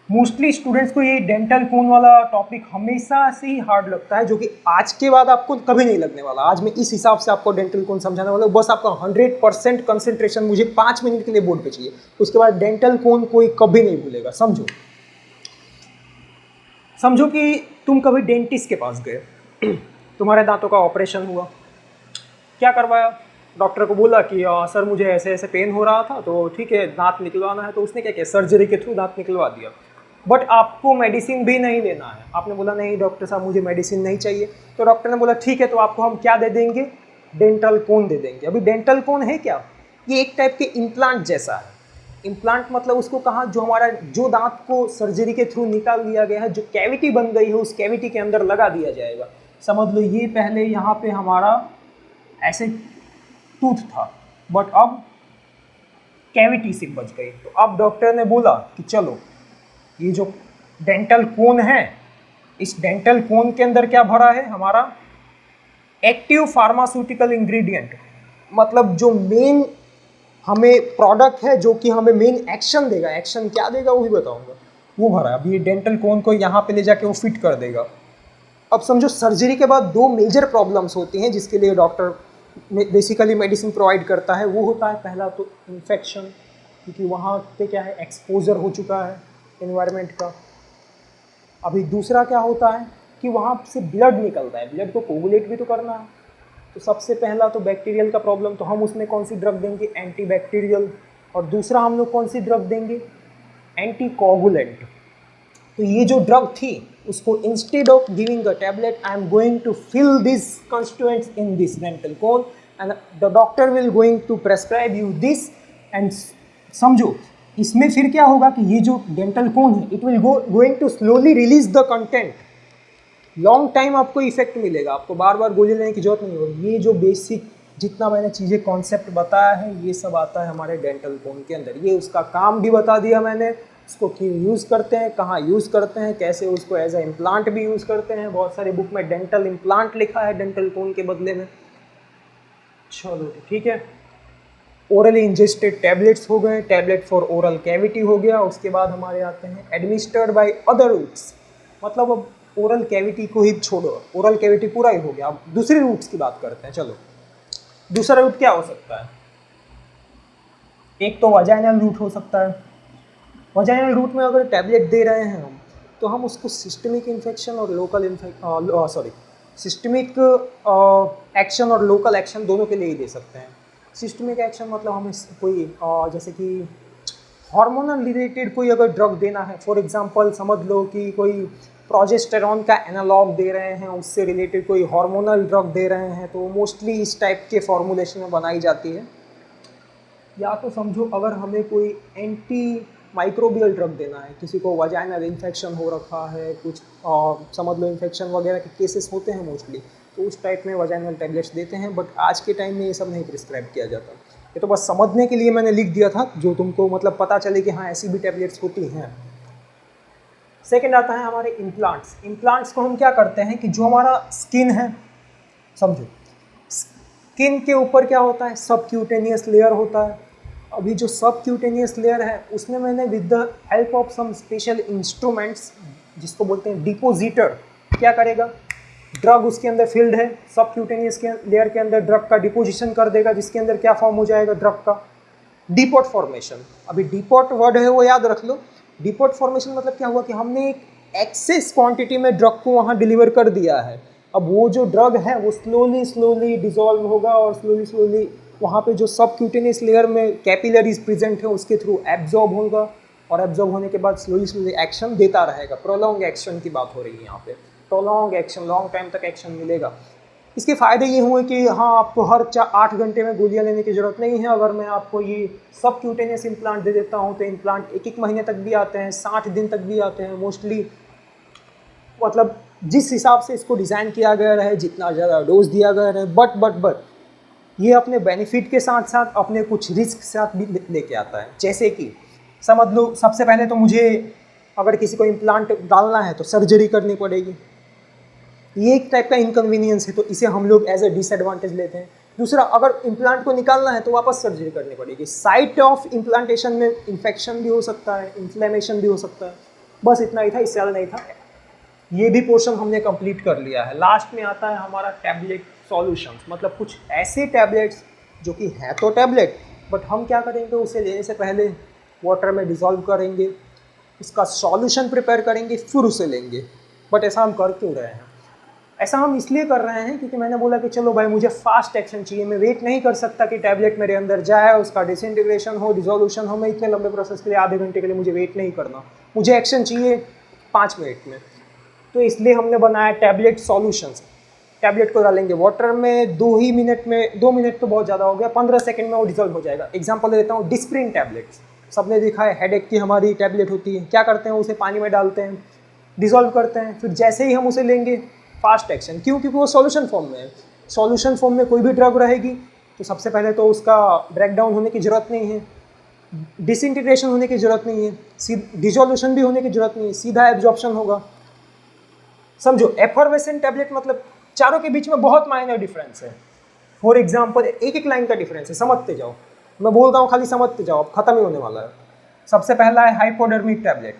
मोस्टली स्टूडेंट्स को ये डेंटल कोन वाला टॉपिक हमेशा से ही हार्ड लगता है, जो कि आज के बाद आपको कभी नहीं लगने वाला। आज मैं इस हिसाब से आपको डेंटल कोन समझाने वाला हूँ। बस आपका 100% कंसंट्रेशन मुझे 5 मिनट के लिए बोर्ड पे चाहिए, उसके बाद डेंटल कोन कोई कभी नहीं भूलेगा। समझो कि तुम कभी डेंटिस्ट के पास गए, तुम्हारे दांतों का ऑपरेशन हुआ, क्या करवाया, डॉक्टर को बोला कि सर मुझे ऐसे ऐसे पेन हो रहा था, तो ठीक है दांत निकलवाना है। तो उसने क्या किया, सर्जरी के थ्रू दांत निकलवा दिया। बट आपको मेडिसिन भी नहीं लेना है। आपने बोला नहीं डॉक्टर साहब मुझे मेडिसिन नहीं चाहिए। तो डॉक्टर ने बोला ठीक है, तो आपको हम क्या दे देंगे, डेंटल कोन दे देंगे। अभी डेंटल कोन है क्या, ये एक टाइप के इम्प्लांट जैसा है। इम्प्लांट मतलब उसको कहाँ, जो हमारा जो दांत को सर्जरी के थ्रू निकाल दिया गया है, जो कैविटी बन गई है, उस कैविटी के अंदर लगा दिया जाएगा। समझ लो ये पहले यहाँ पे हमारा ऐसे टूथ था, बट अब कैविटी से बच गई। तो अब डॉक्टर ने बोला कि चलो ये जो डेंटल कोन है, इस डेंटल कोन के अंदर क्या भरा है, हमारा एक्टिव फार्मास्यूटिकल इंग्रेडिएंट, मतलब जो मेन हमें प्रोडक्ट है, जो कि हमें मेन एक्शन देगा। एक्शन क्या देगा वो भी बताऊंगा, वो भरा है। अब ये डेंटल कोन को यहाँ पे ले जाके वो फिट कर देगा। अब समझो सर्जरी के बाद 2 मेजर प्रॉब्लम्स होती हैं जिसके लिए डॉक्टर बेसिकली मेडिसिन प्रोवाइड करता है। वो होता है पहला तो इन्फेक्शन, क्योंकि वहाँ पे क्या है, एक्सपोजर हो चुका है एनवायरनमेंट का। अभी दूसरा क्या होता है कि वहाँ से ब्लड निकलता है, ब्लड को कोगुलेट भी तो करना है। तो सबसे पहला तो बैक्टीरियल का प्रॉब्लम, तो हम उसमें कौन सी ड्रग देंगे, एंटीबैक्टीरियल। और दूसरा हम लोग कौन सी ड्रग देंगे, एंटीकोगुलेंट। तो ये जो ड्रग थी उसको instead of giving a tablet, I am going to fill this constituents in this dental cone and the doctor will going to prescribe you this. And समझो इसमें फिर क्या होगा कि ये जो डेंटल कोन है, it will going to slowly release the content. Long time आपको इफेक्ट मिलेगा, आपको बार बार गोली लेने की जरूरत नहीं होगी। ये जो बेसिक जितना मैंने चीज़ें कॉन्सेप्ट बताया है, ये सब आता है हमारे डेंटल कोन के अंदर। ये उसका काम भी बता दिया मैंने, उसको क्यों यूज़ करते हैं, कहाँ यूज़ करते हैं, कैसे उसको एज ए इम्प्लांट भी यूज़ करते हैं। बहुत सारे बुक में डेंटल इम्प्लांट लिखा है डेंटल कोन के बदले में। चलो ठीक है, ओरली इंजेस्टेड टैबलेट्स हो गए, टैबलेट फॉर ओरल कैविटी हो गया। उसके बाद हमारे आते हैं एडमिनिस्टर्ड बाय अदर रूट्स, मतलब अब ओरल कैविटी को ही छोड़ो, ओरल कैविटी पूरा ही हो गया। अब दूसरी रूट्स की बात करते हैं। चलो दूसरा रूट क्या हो सकता है, एक तो वजाइनल रूट हो सकता है। वजाइनल रूट में अगर टैबलेट दे रहे हैं हम, तो हम उसको सिस्टमिक इन्फेक्शन और लोकल सिस्टमिक एक्शन और लोकल एक्शन दोनों के लिए ही दे सकते हैं। सिस्टमिक एक्शन मतलब हमें कोई जैसे कि हार्मोनल रिलेटेड कोई अगर ड्रग देना है, फॉर एग्जांपल समझ लो कि कोई प्रोजेस्टेरॉन का एनालॉग दे रहे हैं, उससे रिलेटेड कोई हार्मोनल ड्रग दे रहे हैं, तो मोस्टली इस टाइप के फॉर्मुलेशन में बनाई जाती है। या तो समझो अगर हमें कोई एंटी माइक्रोबियल ड्रग देना है, किसी को वजाइनल इन्फेक्शन हो रखा है, कुछ समझ लो इन्फेक्शन वगैरह के केसेस होते हैं मोस्टली, तो उस टाइप में वजाइनल टैबलेट्स देते हैं, बट आज के टाइम में ये सब नहीं प्रिस्क्राइब किया जाता। ये तो बस समझने के लिए मैंने लिख दिया था, जो तुमको मतलब पता चले कि हाँ ऐसी भी टैबलेट्स होती हैं। सेकेंड आता है हमारे इम्प्लांट्स। इम्प्लांट्स को हम क्या करते हैं कि जो हमारा स्किन है, समझो स्किन के ऊपर क्या होता है, सबक्यूटेनियस लेयर होता है। अभी जो सबक्यूटेनियस लेयर है उसमें मैंने with the help of some special instruments, जिसको बोलते हैं डिपोजिटर, क्या करेगा, ड्रग उसके अंदर फील्ड है, सबक्यूटेनियस के लेयर के अंदर ड्रग का डिपोजिशन कर देगा, जिसके अंदर क्या फॉर्म हो जाएगा, ड्रग का डिपोट फॉर्मेशन। अभी डिपोट वर्ड है वो याद रख लो। डिपोट फॉर्मेशन मतलब क्या हुआ कि हमने एक एक्सेस क्वांटिटी में ड्रग को वहाँ डिलीवर कर दिया है। अब वो जो ड्रग है वो स्लोली डिजॉल्व होगा और स्लोली वहाँ पे जो सबक्यूटेनियस लेयर में कैपिलरीज प्रेजेंट है उसके थ्रू एब्जॉर्ब होगा, और एब्जॉर्ब होने के बाद स्लोली एक्शन देता रहेगा। प्रोलॉन्ग एक्शन की बात हो रही है यहाँ पे, प्रोलॉन्ग एक्शन, लॉन्ग टाइम तक एक्शन मिलेगा। इसके फ़ायदे ये हुए कि हाँ आपको हर 8 घंटे में गोलियाँ लेने की ज़रूरत नहीं है। अगर मैं आपको ये सबक्यूटेनियस इम्प्लांट दे देता हूँ तो इम्प्लांट 1-1 महीने तक भी आते हैं, 60 दिन तक भी आते हैं मोस्टली। मतलब जिस हिसाब से इसको डिज़ाइन किया गया है, जितना ज़्यादा डोज दिया गया है, बट ये अपने बेनिफिट के साथ साथ अपने कुछ रिस्क साथ भी लेके आता है। जैसे कि समझ लो सबसे पहले तो मुझे अगर किसी को इम्प्लांट डालना है तो सर्जरी करनी पड़ेगी, ये एक टाइप का इनकन्वीनियंस है, तो इसे हम लोग एज ए डिसएडवांटेज लेते हैं। दूसरा, अगर इम्प्लांट को निकालना है तो वापस सर्जरी करनी पड़ेगी। साइट ऑफ इम्प्लांटेशन में इन्फेक्शन भी हो सकता है, इन्फ्लेमेशन भी हो सकता है। बस इतना ही था, इससे ज़्यादा नहीं था। ये भी पोर्शन हमने कंप्लीट कर लिया है। लास्ट में आता है हमारा टैबलेट सॉल्यूशंस, मतलब कुछ ऐसे टैबलेट्स जो कि है तो टैबलेट, बट हम क्या करेंगे, उसे लेने से पहले वाटर में डिज़ोल्व करेंगे, उसका सॉल्यूशन प्रिपेयर करेंगे, फिर उसे लेंगे। बट ऐसा हम कर क्यों रहे हैं? ऐसा हम इसलिए कर रहे हैं क्योंकि मैंने बोला कि चलो भाई मुझे फास्ट एक्शन चाहिए, मैं वेट नहीं कर सकता कि टैबलेट मेरे अंदर जाए, उसका डिसइंटीग्रेशन हो, डिसोल्यूशन हो। मैं इतने लंबे प्रोसेस के लिए आधे घंटे के लिए मुझे वेट नहीं करना, मुझे एक्शन चाहिए 5 मिनट में। तो इसलिए हमने बनाया टैबलेट सॉल्यूशंस। टैबलेट को डालेंगे वाटर में, 2 मिनट में, 2 मिनट तो बहुत ज़्यादा हो गया, 15 सेकंड में वो डिजोल्व हो जाएगा। एग्जांपल देता हूँ, डिस्प्रिन टैबलेट्स सबने देखा है, हेडेक की हमारी टैबलेट होती है। क्या करते हैं, उसे पानी में डालते हैं, डिजोल्व करते हैं, फिर जैसे ही हम उसे लेंगे फास्ट एक्शन। क्यों? क्योंकि वो सॉल्यूशन फॉर्म में है। सॉल्यूशन फॉर्म में कोई भी ड्रग रहेगी तो सबसे पहले तो उसका ब्रेकडाउन होने की ज़रूरत नहीं है, डिसइंटीग्रेशन होने की ज़रूरत नहीं है, डिजोल्यूशन भी होने की ज़रूरत नहीं है, सीधा एब्जॉर्प्शन होगा। समझो, एफर्वेसेंट टैबलेट मतलब चारों के बीच में बहुत माइनर डिफरेंस है। फॉर एग्जांपल एक लाइन का डिफरेंस है, समझते जाओ। मैं बोल रहा हूँ खाली समझते जाओ, अब खत्म ही होने वाला है। सबसे पहला है हाइपोडर्मिक टैबलेट।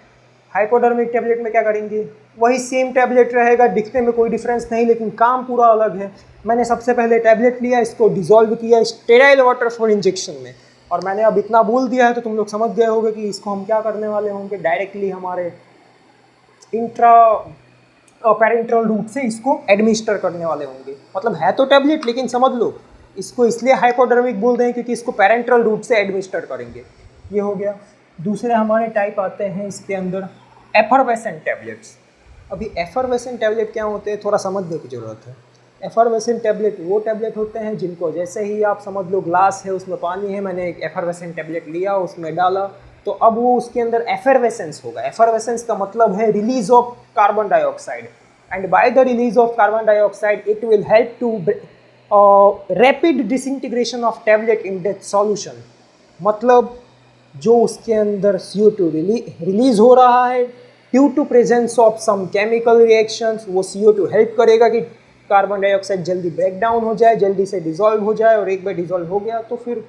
हाइपोडर्मिक टैबलेट में क्या करेंगे, वही सेम टैबलेट रहेगा, दिखने में कोई डिफरेंस नहीं, लेकिन काम पूरा अलग है। मैंने सबसे पहले टैबलेट लिया, इसको डिजोल्व किया स्टेराइल वाटर फॉर इंजेक्शन में, और मैंने अब इतना बोल दिया है तो तुम लोग समझ गए होंगे कि इसको हम क्या करने वाले होंगे, डायरेक्टली हमारे इंट्रा पैरेंट्रल रूट से इसको एडमिनिस्टर करने वाले होंगे। मतलब है तो टैबलेट, लेकिन समझ लो इसको इसलिए हाइपोडर्मिक बोल रहे हैं क्योंकि इसको पैरेंट्रल रूट से एडमिनिस्टर करेंगे। ये हो गया। दूसरे हमारे टाइप आते हैं इसके अंदर एफरवेसेंट टैबलेट्स। अभी एफरवेसेंट टैबलेट क्या होते हैं, थोड़ा समझने की ज़रूरत है। एफरवेसेंट टैबलेट वो टैबलेट होते हैं जिनको जैसे ही आप समझ लो ग्लास है, उसमें पानी है, मैंने एक एफरवेसेंट टैबलेट लिया, उसमें डाला, तो अब वो उसके अंदर एफरवेसेंस होगा। एफरवेसेंस का मतलब है release of carbon dioxide, and by the release of carbon dioxide it will help to rapid disintegration of tablet in that solution. मतलब जो उसके अंदर CO2 रिलीज हो रहा है due to presence of some chemical reactions, वो CO2 हेल्प करेगा कि कार्बन डाइऑक्साइड जल्दी ब्रेक डाउन हो जाए, जल्दी से डिजोल्व हो जाए, और एक बार डिजोल्व हो गया तो फिर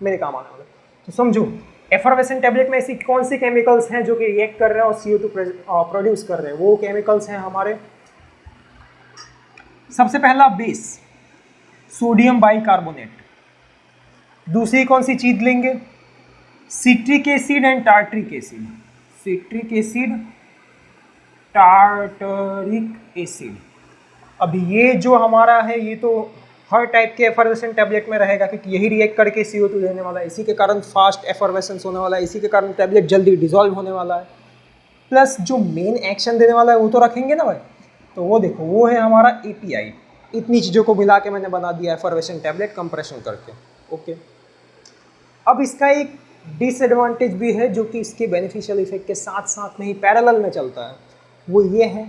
मेरे काम आने वाला। तो समझो, एफरवेसेंट टैबलेट में ऐसी कौन सी केमिकल्स हैं जो कि रिएक्ट कर रहे हैं और CO2 प्रोड्यूस कर रहे हैं। वो केमिकल्स हैं हमारे, सबसे पहला बेस सोडियम बाइकार्बोनेट। दूसरी कौन सी चीज लेंगे, citric acid and tartaric acid. Citric acid, tartaric acid. अभी ये जो हमारा है ये तो हर टाइप के एफरवेसेंट टैबलेट में रहेगा क्योंकि यही रिएक्ट करके CO2 देने वाला है, इसी के कारण फास्ट एफरवेसेंस होने वाला है, इसी के कारण टैबलेट जल्दी डिजोल्व होने वाला है। प्लस जो मेन एक्शन देने वाला है वो तो रखेंगे ना भाई, तो वो देखो वो है हमारा API। इतनी चीज़ों को मिला के मैंने बना दिया एफरवेसेंट टैबलेट कंप्रेशन करके। ओके, अब इसका एक डिसएडवांटेज भी है जो कि इसके बेनिफिशियल इफेक्ट के साथ साथ में ही पैरेलल में चलता है। वो ये है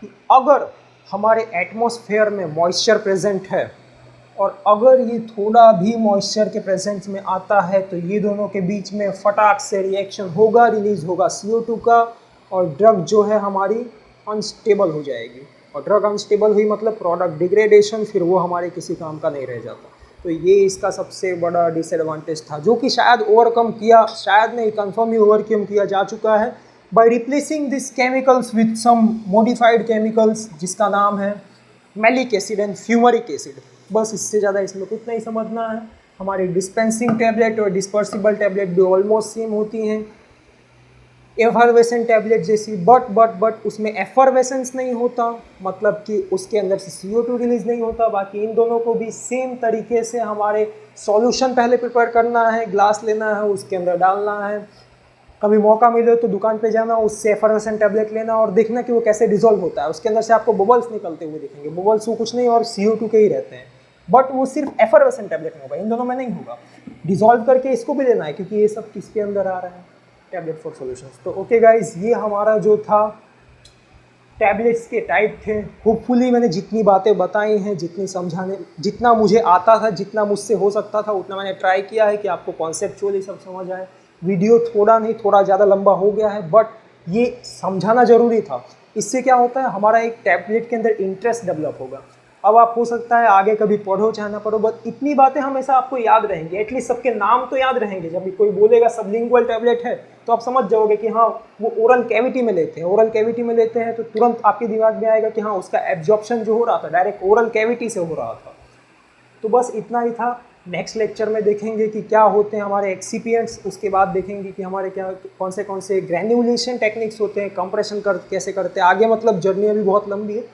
कि अगर हमारे एटमॉस्फेयर में मॉइस्चर प्रेजेंट है और अगर ये थोड़ा भी मॉइस्चर के प्रेजेंस में आता है तो ये दोनों के बीच में फटाक से रिएक्शन होगा, रिलीज होगा CO2 का, और ड्रग जो है हमारी अनस्टेबल हो जाएगी। और ड्रग अनस्टेबल हुई मतलब प्रोडक्ट डिग्रेडेशन, फिर वो हमारे किसी काम का नहीं रह जाता। तो ये इसका सबसे बड़ा डिसएडवांटेज था जो कि शायद ओवरकम किया, शायद नहीं, कंफर्म ही ओवरकम किया जा चुका है by replacing this chemicals with some modified chemicals जिसका नाम है malic acid and fumaric acid. बस इससे ज़्यादा इसमें कुछ नहीं समझना है। हमारी डिस्पेंसिंग टैबलेट और डिस्पर्सिबल टैबलेट भी ऑलमोस्ट सेम होती हैं, एफरवेसेंट टैबलेट जैसी, बट उसमें एफरवेसेंस नहीं होता, मतलब कि उसके अंदर से CO2 रिलीज नहीं होता। बाकी इन दोनों को भी सेम तरीके से हमारे सॉल्यूशन पहले प्रिपेयर करना है, ग्लास लेना है, उसके अंदर डालना है, कभी मौका मिले तो दुकान पे जाना, उससे एफरवेसेंट टैबलेट लेना और देखना कि वो कैसे डिजोल्व होता है। उसके अंदर से आपको बबल्स निकलते हुए दिखेंगे, बबल्स वो कुछ नहीं और CO2 के ही रहते हैं, बट वो सिर्फ एफरवेसेंट टैबलेट में होगा, इन दोनों में नहीं होगा। डिजोल्व करके इसको भी लेना है क्योंकि ये सब किसके अंदर आ रहा है, टैबलेट फॉर सॉल्यूशंस। तो ओके गाइज, ये हमारा जो था टैबलेट्स के टाइप थे। होपफुली मैंने जितनी बातें बताई हैं, जितनी समझाने, जितना मुझे आता था, जितना मुझसे हो सकता था उतना मैंने ट्राई किया है कि आपको कॉन्सेप्चुअली सब समझ आए। वीडियो थोड़ा नहीं थोड़ा ज़्यादा लंबा हो गया है, बट ये समझाना ज़रूरी था। इससे क्या होता है, हमारा एक टैबलेट के अंदर इंटरेस्ट डेवलप होगा। अब आप हो सकता है आगे कभी पढ़ो चाहे ना पढ़ो, बट इतनी बातें हमेशा आपको याद रहेंगी, एटलीस्ट सबके नाम तो याद रहेंगे। जब भी कोई बोलेगा सबलिंगुअल टैबलेट है तो आप समझ जाओगे कि हाँ वो ओरल कैविटी में लेते हैं, ओरल कैविटी में लेते हैं, तो तुरंत आपके दिमाग में आएगा कि हाँ उसका एब्जॉर्प्शन जो हो रहा था डायरेक्ट ओरल कैविटी से हो रहा था। तो बस इतना ही था। नेक्स्ट लेक्चर में देखेंगे कि क्या होते हैं हमारे एक्सिपिएंट्स, उसके बाद देखेंगे कि हमारे क्या कौन से ग्रैन्युलेशन टेक्निक्स होते हैं, कंप्रेशन कैसे करते हैं। आगे मतलब जर्नी अभी बहुत लंबी है,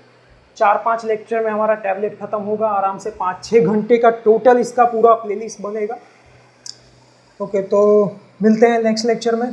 4-5 लेक्चर में हमारा टैबलेट खत्म होगा आराम से, 5-6 घंटे का टोटल इसका पूरा प्लेलिस्ट बनेगा। ओके, तो मिलते हैं नेक्स्ट लेक्चर में।